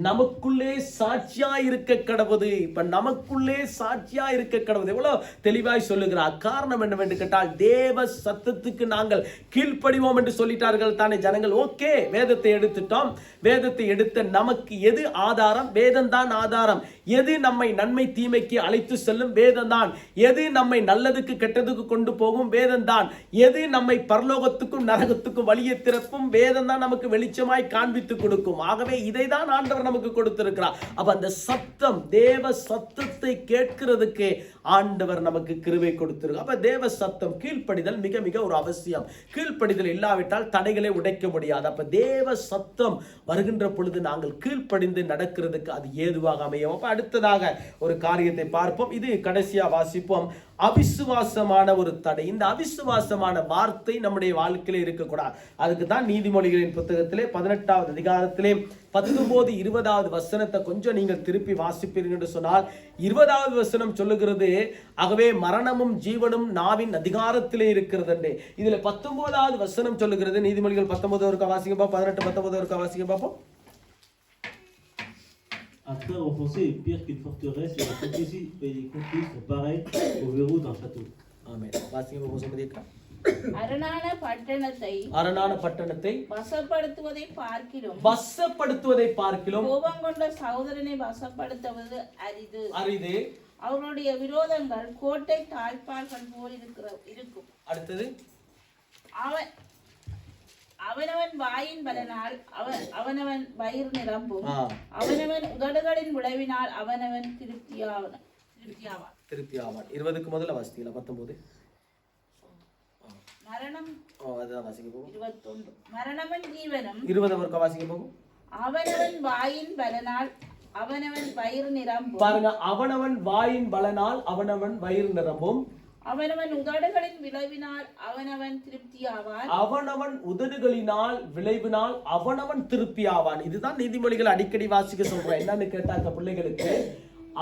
நமக்குள்ளே சாட்சியா இருக்க கடவுது. இப்ப நமக்குள்ளே சாட்சியா இருக்க கடவுது. எவ்வளவு தெளிவாய் சொல்லுகிறார். காரணம் என்னவென்று கேட்டால், தேவ சத்தத்துக்கு நாங்கள் கீழ்ப்படிவோம் என்று சொல்லிட்டார்கள் தானே ஜனங்கள். ஓகே, வேதத்தை எடுத்துட்டோம். வேதத்தை எடுத்த நமக்கு எது ஆதாரம்? வேதம் தான் ஆதாரம். எது நம்மை நன்மை தீமைக்கு அழைத்து செல்லும்? வேதம் தான். எது நம்மை நல்லதுக்கு கெட்டதுக்கு கொண்டு போகும்? வேதம் தான். எது நம்மை பரலோகத்துக்கும் நரகத்துக்கும் வழியை திறப்பும்? வேதம் தான் நமக்கு வெளிச்சமாய் காண்பித்து கொடுக்கும். ஆகவே இதை தான் ஆண்டவர் நமக்கு கொடுத்திருக்கிறார். அப்ப அந்த சத்தம், தேவ சத்தத்தை கேட்கிறதுக்கு ஆண்டவர் நமக்கு கிருபை கொடுத்திருக்கிறார். அப்ப தேவ சத்தம், கீழ்ப்படிதல் மிக மிக ஒரு அவசியம். கீழ்ப்படிதல் இல்லாவிட்டால் தடைகளை உடைக்க முடியாது. அப்ப தேவ சத்தம் வருகின்ற பொழுது நாங்கள் கீழ்ப்படிந்து நடக்கிறதுக்கு அது ஏதுவாக அமையும். அப்ப அடுத்ததாக ஒரு காரியத்தை பார்ப்போம். இது கடைசியா வாசிப்போம். அவிசுவாசமான ஒரு தடை. இந்த அவிசுவாசமான வார்த்தை நம்முடைய வாழ்க்கையில இருக்கக்கூடாது. அதுக்கு தான் நீதிமொழிகளின் புத்தகத்திலே 18வது அதிகாரத்திலே 19, 20வது வசனத்தை கொஞ்சம் நீங்கள் திருப்பி வாசிப்பீர்கள் என்று சொன்னால், 20வது வசனம் சொல்லுகிறது, ஆகவே மரணமும் ஜீவனும் நாவின் அதிகாரத்திலே இருக்கிறது. இதுல 19வது வசனம் சொல்லுகிறது. நீதிமொழிகள் 19 ஒருக்கா வாசிக்க பார்ப்போம். 18, 19 ஒருக்கா வாசிக்க பார்ப்போம். Un frère offensé est pire qu'une forteresse, et les complices sont pareils au verrou d'un château. ஆமென். வாசிங்க பார்ப்போம். சொல்லுதேக்கா. அரணான பட்டணத்தை வசப்படுத்துவதை பார்க்கிலும் கோபம் கொண்ட சகோதரனை வசப்படுத்துவது அரிது. அவர்களுடைய விரோதங்கள் கோட்டை தாழ்பார்கள் போல் இருக்கும். அடுத்தது, அவனவன் வாயின் பலனால் அவனவன் வயிறு நிரம்பும், அவனவன் உதடுகளின் விளைவினால் அவனவன் திருப்தியாவான். 20க்கு முதல்ல வாசித்தீங்களா? 19 மரணம். அதுதான் வாசிக்க போகும். 21 மரணமும் ஜீவனும். 20 ஒருக்கா வாசிக்க போகும். அவனவன் வாயின் பலனால் அவனவன் வயிறு நிரம்பும். பாருங்க, அவனவன் வாயின் பலனால் அவனவன் வயிறு நிரம்பும், அவனவன் உதடுகளின் விளைவினால் அவனவன் திருப்தியாவான். அவனவன் உதடுகளினால் விளைவினால் அவனவன் திருப்தியாவான். இதுதான் நீதிமொழிகள் அடிக்கடி வாசிக்க சொல்றேன். என்னன்னு கேட்டாக்க பிள்ளைகளுக்கு,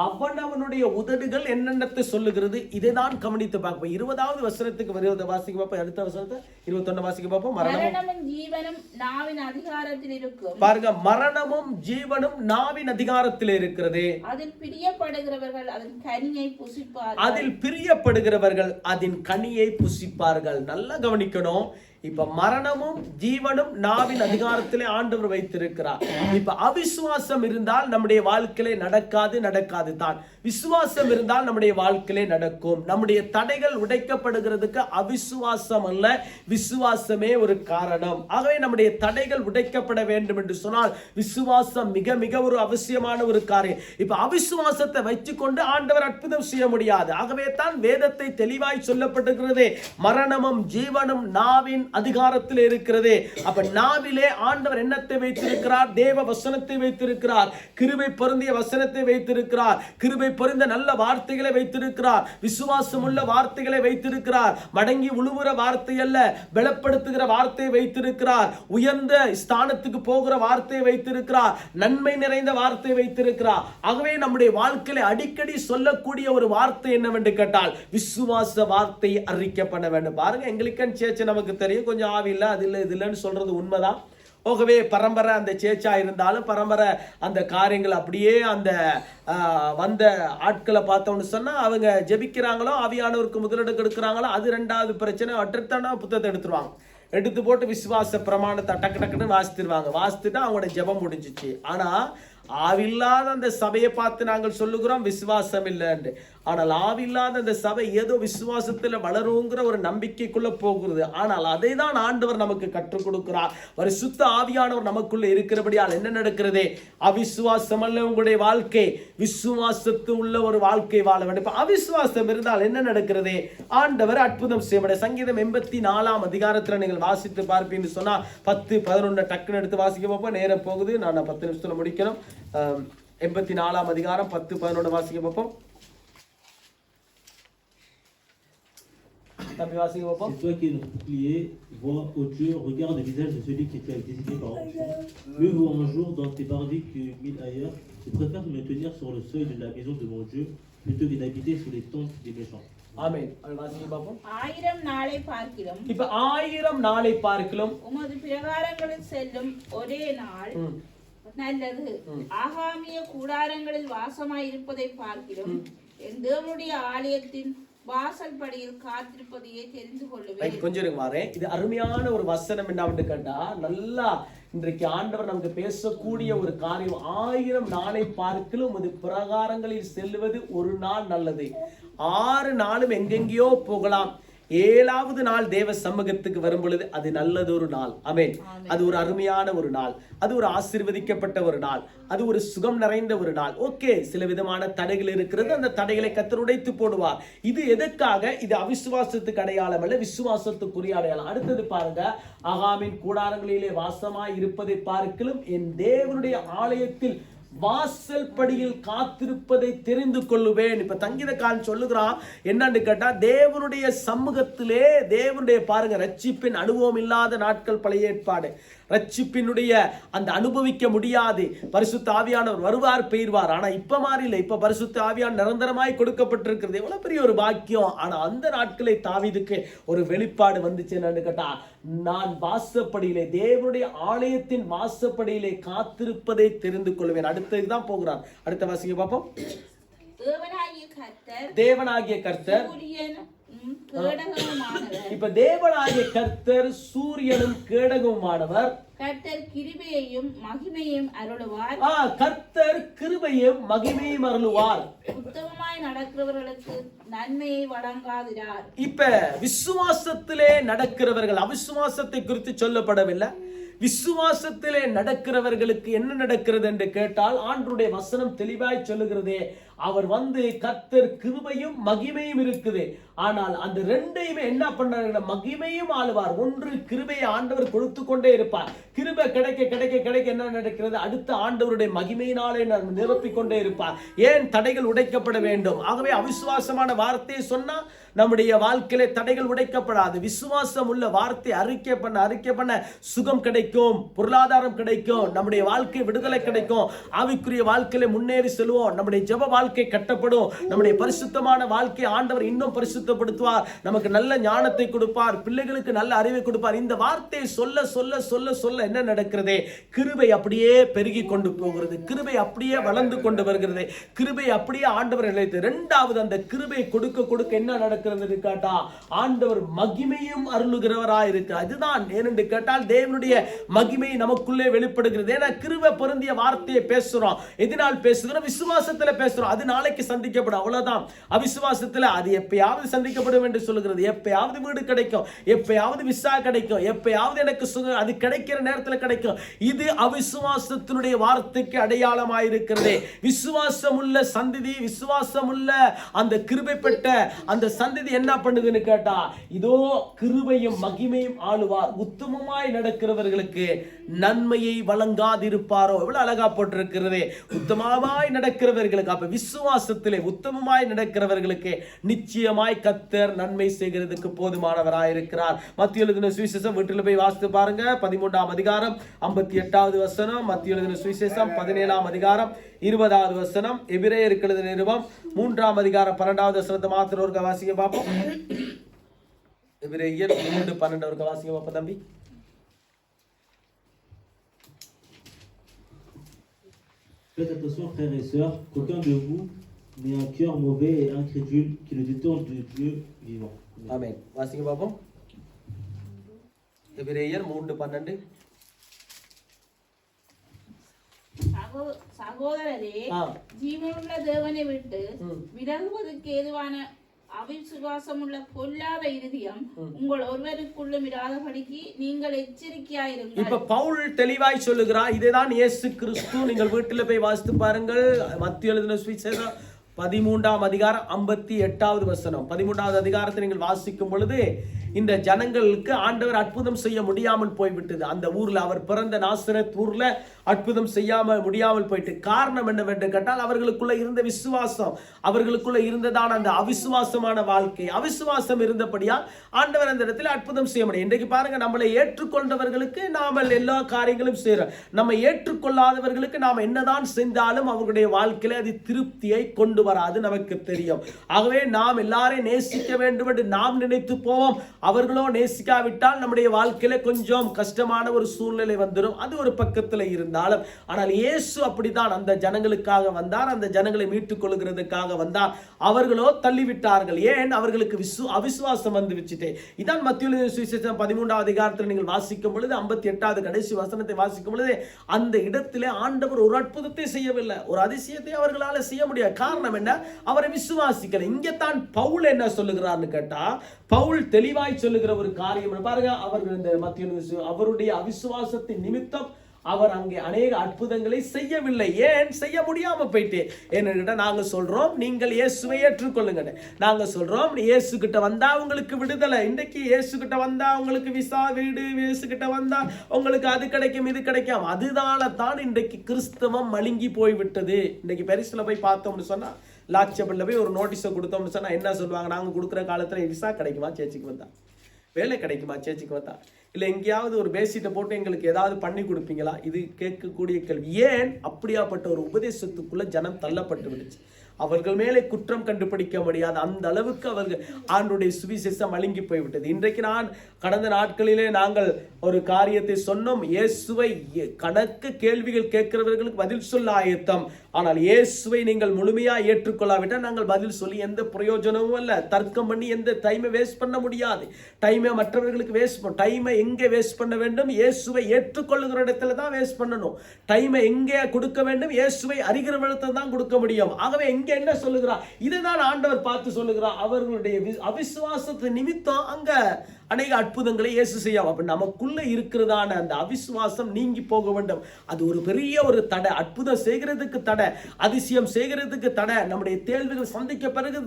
அவனவனுடைய உதடுகள் என்னென்னத்தை சொல்லுகிறது, இதை தான் கவனித்து பார்ப்போம். 20வது வசனத்துக்கு வருவதை வாசிக்க பார்ப்போம். அடுத்த வசனத்தை 21 வாசிக்க பார்ப்போம். மரணமும் ஜீவனும் நாவின் அதிகாரத்தில் இருக்கும். பாருங்க, மரணமும் ஜீவனும் நாவின் அதிகாரத்தில் இருக்கிறது. அதில் பிரியப்படுகிறவர்கள் அதன் கனியை புசிப்பார்கள். அதில் பிரியப்படுகிறவர்கள் அதன் கனியை புசிப்பார்கள். நல்லா கவனிக்கணும். இப்ப மரணமும் ஜீவனும் நாவின் அதிகாரத்திலே ஆண்டவர் வைத்திருக்கிறார். இப்ப அவிசுவாசம் இருந்தால் நம்முடைய வாழ்க்கையிலே நடக்காது தான். விசுவாசம் இருந்தால் நம்முடைய வாழ்க்கையிலே நடக்கும். நம்முடைய தடைகள் உடைக்கப்படுகிறதுக்கு அவிசுவாசம் அல்ல, விசுவாசமே ஒரு காரணம். ஆகவே நம்முடைய தடைகள் உடைக்கப்பட வேண்டும் என்று சொன்னால் விசுவாசம் மிக மிக ஒரு அவசியமான ஒரு காரியம். இப்ப அவிசுவாசத்தை வைத்துக்கொண்டு ஆண்டவர் அற்புதம் செய்ய முடியாது. ஆகவே தான் வேதத்தை தெளிவாய் சொல்லப்பட்டிருக்கிறது, மரணமும் ஜீவனும் நாவின் அதிகாரத்தில் இருக்கிறது. அப்ப நாவிலே ஆண்டவர் என்னத்தை வைத்திருக்கிறார்? தேவ வசனத்தை வைத்திருக்கிறார், கிருபை பொருந்திய வசனத்தை வைத்திருக்கிறார், கிருபை பொருந்த நல்ல வார்த்தைகளை வைத்திருக்கிறார், விசுவாசம் உள்ள வார்த்தைகளை வைத்திருக்கிறார், மடங்கி உழுவுற வார்த்தை அல்ல, பலப்படுத்துகிற வார்த்தையை வைத்திருக்கிறார், உயர்ந்த ஸ்தானத்துக்கு போகிற வார்த்தையை வைத்திருக்கிறார், நன்மை நிறைந்த வார்த்தையை வைத்திருக்கிறார். ஆகவே நம்முடைய வாழ்க்கையில அடிக்கடி சொல்லக்கூடிய ஒரு வார்த்தை என்னவென்று கேட்டால் விசுவாச வார்த்தை அறிக்கப்பட வேண்டும். பாருங்க, எங்களுக்கன் சேர்ச்சு நமக்கு தெரியும், கொஞ்சம் ஆவி இல்லை, அது இல்லை, இது இல்லைன்னு சொல்றது உண்மைதான். ஆகவே பரம்பரை அந்த சேச்சா இருந்தாலும் பரம்பரை அந்த காரியங்கள் அப்படியே அந்த வந்த ஆட்களை பார்த்தோம்னு சொன்னா அவங்க ஜெபிக்கிறாங்களோ ஆவியானவருக்கு முதலிடம் கொடுக்குறாங்களோ அது ரெண்டாவது பிரச்சனை. அற்றத்தான புத்தகத்தை எடுத்துருவாங்க, எடுத்து போட்டு விசுவாச பிரமாணத்தை டக்கு டக்குன்னு வாசித்துருவாங்க. வாசித்துட்டு அவங்களோட ஜெபம் முடிஞ்சிச்சு. ஆனா ஆவில்லாத அந்த சபையை பார்த்து நாங்கள் சொல்லுகிறோம் விசுவாசம் இல்லைன்னு. ஆனால் ஆவில்லாத அந்த சபை ஏதோ விசுவாசத்துல வளருங்கிற ஒரு நம்பிக்கைக்குள்ள போகிறது. ஆனால் அதை தான் ஆண்டவர் நமக்கு கற்றுக் கொடுக்கிறார். பரிசுத்த ஆவியானவர் நமக்குள்ள இருக்கிறபடியால் என்ன நடக்கிறது? அவிசுவாசம் அல்ல உங்களுடைய வாழ்க்கை, விசுவாசத்து உள்ள ஒரு வாழ்க்கை வாழ வேண்டும். அவிசுவாசம் இருந்தால் என்ன நடக்கிறது? ஆண்டவர் அற்புதம் செய்ய முடியும். சங்கீதம் 84 அதிகாரத்துல நீங்கள் வாசித்து பார்ப்பீங்கன்னு சொன்னா 10, 11 டக்குன்னு எடுத்து வாசிக்க பார்ப்போம். நேரம் போகுது, நான் 10 நிமிஷத்துல முடிக்கணும். 84 அதிகாரம் 10, 11 வாசிக்க பார்ப்போம். C'est toi qui es notre bouclier, vois ô Dieu, regarde le visage de celui qui tu as désigné par onction. Mieux vaut un jour dans tes parvis que 1000 ailleurs. Je préfère me tenir sur le seuil de la maison de mon Dieu plutôt que d'habiter sous les tentes des méchants. ஆமென். வாசிக்க பார்ப்போம். 1000 நாளை பார்க்கிலும், இப்ப 1000 நாளை பார்க்கிலும் உமது பிரகாரங்களில் செல்லும் ஒரே நாள் நல்லது. ஆகாமிய கூடாரங்களில் வாசமாய் இருப்பதை பார்க்கிலும் என் தேவனுடைய ஆலயத்தின் வாசல் படியில் காத்திருப்பதையே தெரிந்து கொள்ளுவேன். கொஞ்சம் இருங்க, இது அருமையான ஒரு வசனம் என்னன்னு கேட்டா, நல்லா இன்றைக்கு ஆண்டவர் நமக்கு பேசக்கூடிய ஒரு காரியம். 1000 நாளை பார்க்கிலும் உமது பிரகாரங்களில் செல்வது ஒரு நாள் நல்லது. 6 நாளும் எங்கெங்கேயோ போகலாம், 7வது நாள் தேவ சமூகத்துக்கு வரும் பொழுது அது நல்லது ஒரு நாள். ஆமென். அது ஒரு அருமையான ஒரு நாள், அது ஒரு ஆசீர்வதிக்கப்பட்ட ஒரு நாள், அது ஒரு சுகம் நிறைந்த ஒரு நாள். ஓகே, சில விதமான தடைகள் இருக்கிறது, அந்த தடைகளை கர்த்தர் உடைத்து போடுவார். இது எதற்காக? இது அவிசுவாசத்துக்கு அடையாளம் அல்ல, விசுவாசத்துக்குரிய அடையாளம். அடுத்தது பாருங்க, ஆகாமின் கூடாரங்களிலே வாசமாய் இருப்பதை பார்க்கிலும் என் தேவனுடைய ஆலயத்தில் வாசல் படியில் காத்திருப்பதை தெரிந்து கொள்ளுவேன். இப்ப சங்கீதக்காரன் சொல்லுகிறான் என்னன்னு கேட்டா, தேவனுடைய சமூகத்திலே தேவனுடைய பாருங்க ரட்சிப்பின் அனுபவம் இல்லாத நாட்கள் பழைய ஏற்பாடு. ரட்சிப்பினுடைய அந்த அனுபவிக்க முடியாது. பரிசுத்த ஆவியானவர் வருவார் பெயர்வார். ஆனா இப்ப மாதிரி இல்லை, இப்ப பரிசுத்த ஆவியான் நிரந்தரமாய் கொடுக்கப்பட்டிருக்கிறது. எவ்வளவு பெரிய ஒரு பாக்கியம். ஆனா அந்த நாட்களை தாவீதுக்கு ஒரு வெளிப்பாடு வந்துச்சு என்னன்னு கேட்டா, நான் வாசப்படியிலே தேவனுடைய ஆலயத்தின் வாசப்படியிலே காத்திருப்பதை தெரிந்து கொள்வேன். அடுத்ததுதான் போகிறார். அடுத்த வாசிக்க பார்ப்போம். தேவனாகிய கர்த்தர் இப்ப தேவனாகிய கர்த்தர் சூரியனும் கேடகமுமானவர். கர்த்தர் கிருபையையும் மகிமையும் அருளுவார். கர்த்தர் கிருபையும் மகிமையும் அருளுவார். உத்தமமாய் நடக்கிறவர்களுக்கு நன்மையை வழங்காதிரார். இப்ப விசுவாசத்திலே நடக்கிறவர்கள், அவிசுவாசத்தை குறித்து சொல்லப்படவில்லை. விசுவாசத்திலே நடக்கிறவர்களுக்கு என்ன நடக்கிறது என்று கேட்டால் ஆண்டவருடைய வசனம் தெளிவாய் சொல்லுகிறதே, அவர் வந்து கர்த்தர் கிருபையும் மகிமையும் இருக்குது. ஆனால் அந்த ரெண்டையுமே என்ன பண்றாங்க? மகிமையும் ஆளுவார். ஒன்று கிருபையை ஆண்டவர் கொடுத்து கொண்டே இருப்பார். கிருபை கிடைக்க கிடைக்க கிடைக்க என்ன நடக்கிறது? அடுத்த ஆண்டவருடைய மகிமையினாலே நிரப்பிக் கொண்டே இருப்பார். ஏன்? தடைகள் உடைக்கப்பட வேண்டும். ஆகவே அவிசுவாசமான வார்த்தையை சொன்னா நம்முடைய வாழ்க்கையில தடைகள் உடைக்கப்படாது. விசுவாசம் உள்ள வார்த்தை அறிக்கை பண்ண சுகம் கிடைக்கும், பொருளாதாரம் கிடைக்கும், நம்முடைய வாழ்க்கை விடுதலை கிடைக்கும், ஆவிக்குரிய வாழ்க்கையில முன்னேறி செல்வோம், நம்முடைய ஜெப வாழ்க்கை கட்டப்படும், நம்முடைய பரிசுத்தமான வாழ்க்கை ஆண்டவர் இன்னும் பரிசுத்த பரிசுத்தப்படுத்துவார், நமக்கு நல்ல ஞானத்தை கொடுப்பார், பிள்ளைகளுக்கு நல்ல அறிவை கொடுப்பார். இந்த வார்த்தையை சொல்ல சொல்ல சொல்ல சொல்ல என்ன நடக்கிறது? கிருபை அப்படியே பெருகி கொண்டு போகிறது, கிருபை அப்படியே வளர்ந்து கொண்டு வருகிறது, கிருபை அப்படியே ஆண்டவர் நிலைத்து. இரண்டாவது, அந்த கிருபை கொடுக்க கொடுக்க என்ன நடக்கிறது கேட்டா ஆண்டவர் மகிமையும் அருளுகிறவராய் இருக்கு. அதுதான் ஏனென்று கேட்டால் தேவனுடைய மகிமை நமக்குள்ளே வெளிப்படுகிறது. ஏன்னா கிருபை பொருந்திய வார்த்தையை பேசுறோம். எதனால் பேசுகிறோம்? விசுவாசத்துல பேசுறோம். அது நாளைக்கு சந்திக்கப்படும், அவ்வளவுதான். அவிசுவாசத்துல அது எப்பயாவது சந்திக்கப்படும் என்று சொல்லுகிறது. எப்பயாவது வீடு கிடைக்கும், எப்பயாவது விசா கிடைக்கும், எப்பயாவது எனக்கு சுகம், அது கிடைக்கிற நேரத்தில் கிடைக்கும். இது அவிசுவாசத்தினுடைய வார்த்தைக்கு அடையாளமாயிருக்கிறது. விசுவாசம் உள்ள சந்ததி, விசுவாசம் உள்ள அந்த கிருபை பெற்ற அந்த சந்ததி என்ன பண்ணுதுன்னு கேட்டா, இதோ கிருபையும் மகிமையும் ஆளுவார். உத்தமமாய் நடக்கிறவர்களுக்கு நன்மையை வழங்காதிருப்பாரோ. எவ்வளவு அழகா போட்டிருக்கிறது. உத்தமமாய் நடக்கிறவர்களுக்கு, அப்ப விசுவாசத்திலே உத்தமமாய் நடக்கிறவர்களுக்கு நிச்சயமாய் கர்த்தர் நன்மை செய்கிறதுக்கு போதுமானவராயிருக்கிறார். மத்திய எழுதின சுவிசேஷம் வீட்டில் போய் வாசித்து பாருங்க. 13ஆம் அதிகாரம் 58வது வசனம். மத்திய எழுதின சுவிசேஷம் 17ஆம் அதிகாரம் 20வது வசனம். எபிரேயருக்கு எழுதின நிருபம் 3ஆம் அதிகாரம் 12வது வசனத்தை மாத்திரம் ஒரு வாசிக்க பார்ப்போம். எபிரேயர் 3:12 ஒரு வாசிக்க பார்ப்போம் தம்பி. Faites attention, frères et sœurs, qu'aucun de vous n'ait un cœur mauvais et incrédule qui le détourne de Dieu vivant. ஆமென். வாசிக்க பார்ப்போம். எபிரேயர் 3:12. சகோதரரே, ஜீவனுள்ள தேவனை விட்டு விலகுவதற்கு ஏதுவான அவிசுவாசமுள்ள பொல்லாத இருதயம் உங்கள் ஒருவருக்குள்ளும் இராதபடிக்கு நீங்கள் எச்சரிக்கையாயிருங்கள். இப்ப பவுல் தெளிவாய் சொல்லுகிறார். இதேதான் இயேசு கிறிஸ்து. நீங்கள் வீட்டில் போய் வாசித்து பாருங்கள். மத்திய எழுதின சுவிசேஷம் 13ஆம் அதிகாரம் 58வது வசனம். 13வது அதிகாரத்தை நீங்கள் வாசிக்கும் பொழுது இந்த ஜனங்களுக்கு ஆண்டவர் அற்புதம் செய்ய முடியாமல் போய்விட்டது. அந்த ஊர்ல, அவர் பிறந்த நாசரேத் ஊர்ல அற்புதம் செய்யாமல் முடியாமல் போயிட்டு. காரணம் என்னவென்று கேட்டால் அவர்களுக்குள்ள இருந்த விசுவாசம், அவர்களுக்குள்ள இருந்ததான அந்த அவிசுவாசமான வாழ்க்கை. அவிசுவாசம் இருந்தபடியால் ஆண்டவர் அந்த இடத்துல அற்புதம் செய்ய முடியும். இன்றைக்கு பாருங்க, நம்மளை ஏற்றுக்கொண்டவர்களுக்கு நாம எல்லா காரியங்களும் செய்யறோம். நம்ம ஏற்றுக்கொள்ளாதவர்களுக்கு நாம் என்னதான் செஞ்சாலும் அவர்களுடைய வாழ்க்கையில அது திருப்தியை கொண்டு வராது, நமக்கு தெரியும். ஆகவே நாம் எல்லாரையும் நேசிக்க வேண்டும் என்று நாம் நினைத்து போவோம். அவர்களோ நேசிக்காவிட்டால் நம்முடைய வாழ்க்கையில கொஞ்சம் கஷ்டமான ஒரு சூழ்நிலை வந்துடும். அது ஒரு பக்கத்தில் இருந்தாலும், ஆனால் இயேசு அப்படித்தான் அந்த ஜனங்களுக்காக வந்தார், அந்த ஜனங்களை மீட்டுக் கொள்கிறதுக்காக வந்தார். அவர்களோ தள்ளிவிட்டார்கள். ஏன்? அவர்களுக்கு அவிசுவாசம் வந்து வச்சுட்டே. இதான் மத்திய சுவிசேஷம் 13ஆம் அதிகாரத்தில் நீங்கள் வாசிக்கும் பொழுது 58வது கடைசி வசனத்தை வாசிக்கும் பொழுது அந்த இடத்திலே ஆண்டவர் ஒரு அற்புதத்தை செய்யவில்லை, ஒரு அதிசயத்தை அவர்களால செய்ய முடியாது. காரணம் என்ன? அவரை விசுவாசிக்கல. இங்கே தான் பவுல் என்ன சொல்லுகிறார்னு கேட்டா, பவுல் தெளிவாய் சொல்லுகிற ஒரு காரியம் பாருங்க. அவர்கள் இந்த மத்திய அவருடைய அவிசுவாசத்தின் நிமித்தம் அவர் அங்கே அநேக அற்புதங்களை செய்யவில்லை. ஏன் செய்ய முடியாம போயிட்டு? ஏன்னு நாங்க சொல்றோம், நீங்கள் இயேசுவை ஏற்றுக்கொள்ளுங்க. நாங்க சொல்றோம், இயேசு கிட்ட வந்தா உங்களுக்கு விடுதலை. இன்றைக்கு இயேசு கிட்ட வந்தா உங்களுக்கு விசா, வீடு, இயேசு கிட்ட வந்தா உங்களுக்கு அது கிடைக்கும், இது கிடைக்கும். அதனால தான் இன்றைக்கு கிறிஸ்தவம் மழுங்கி போய்விட்டது. இன்றைக்கு பெரிசுல போய் பார்த்தோம்னு சொன்னா, லாட்சபல்ல போய் ஒரு நோட்டீஸை கொடுத்தோம்னு சொன்னா என்ன சொல்லுவாங்க? நாங்க கொடுக்குற காலத்துல விசா கிடைக்குமா சேர்ச்சிக்கு வந்தா, வேலை கிடைக்குமா சேர்ச்சிக்கு வந்தா, இல்லை எங்கேயாவது ஒரு பேசிட்ட போட்டு எங்களுக்கு ஏதாவது பண்ணி கொடுப்பீங்களா? இது கேட்கக்கூடிய கேள்வி. ஏன் அப்படியாப்பட்ட ஒரு உபதேசத்துக்குள்ள ஜனம் தள்ளப்பட்டு விடுச்சு. அவர்கள் மேலே குற்றம் கண்டுபிடிக்க முடியாது, அந்த அளவுக்கு அவர்கள் ஆண்டுடைய சுவிசேஷம் அழுங்கி போய்விட்டது. இன்றைக்கு நான் கடந்த நாட்களிலே நாங்கள் ஒரு காரியத்தை சொன்னோம். இயேசுவை கணக்கு கேள்விகள் கேட்கிறவர்களுக்கு பதில் சொல்ல ஆயத்தம். ஆனால் இயேசுவை நீங்கள் முழுமையாக ஏற்றுக்கொள்ளாவிட்டால் நாங்கள் பதில் சொல்லி எந்த பிரயோஜனமும் அல்ல. தர்க்கம் பண்ணி எந்த டைமை வேஸ்ட் பண்ண முடியாது. டைமை மற்றவர்களுக்கு வேஸ்ட் பண்ண, டைமை எங்கே வேஸ்ட் பண்ண வேண்டும்? இயேசுவை ஏற்றுக்கொள்ளுகிற இடத்துல தான் வேஸ்ட் பண்ணணும். டைமை எங்கே கொடுக்க வேண்டும்? இயேசுவை அறிகிற இடத்துல தான் கொடுக்க முடியும். ஆகவே என்ன சொல்லுகிறார்? இதுதான் ஆண்டவர் பார்த்து சொல்லுகிறார். அவர்களுடைய அவிசுவாசத்து நிமித்தம் அங்க அநேக அற்புதங்களை இயேசு செய்யும். அப்ப நமக்குள்ள இருக்கிறதான அந்த அவிசுவாசம் நீங்கி போக வேண்டும். அது ஒரு பெரிய ஒரு தடை. அற்புதம் செய்கிறதுக்கு தடை, அதிசயம் செய்கிறதுக்கு தடை, நம்முடைய தேள்விகள் சந்திக்க பிறகு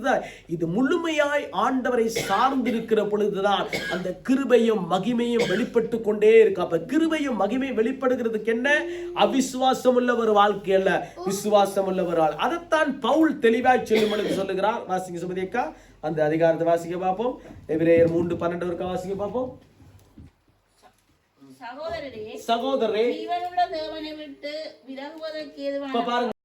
இது முழுமையாய் ஆண்டவரை சார்ந்திருக்கிற பொழுதுதான் அந்த கிருபையும் மகிமையும் வெளிப்பட்டு கொண்டே இருக்கு. அப்ப கிருபையும் மகிமையும் வெளிப்படுகிறதுக்கு என்ன? அவிசுவாசம் உள்ள ஒரு வாழ்க்கை அல்ல, விசுவாசம் உள்ள ஒரு ஆள். அதைத்தான் பவுல் தெளிவாய் சொல்லும் பொழுது சொல்லுகிறார். வாசிங்க சுமதியக்கா, அந்த அதிகாரத்தை வாசிக்க பார்ப்போம். எபிரேயர் 3:12 வாசிக்க பார்ப்போம். சகோதரரே, சகோதரரே, ஜீவனுள்ள தேவனை விட்டு விலகுவதற்கு ஏதுவான பாருங்க.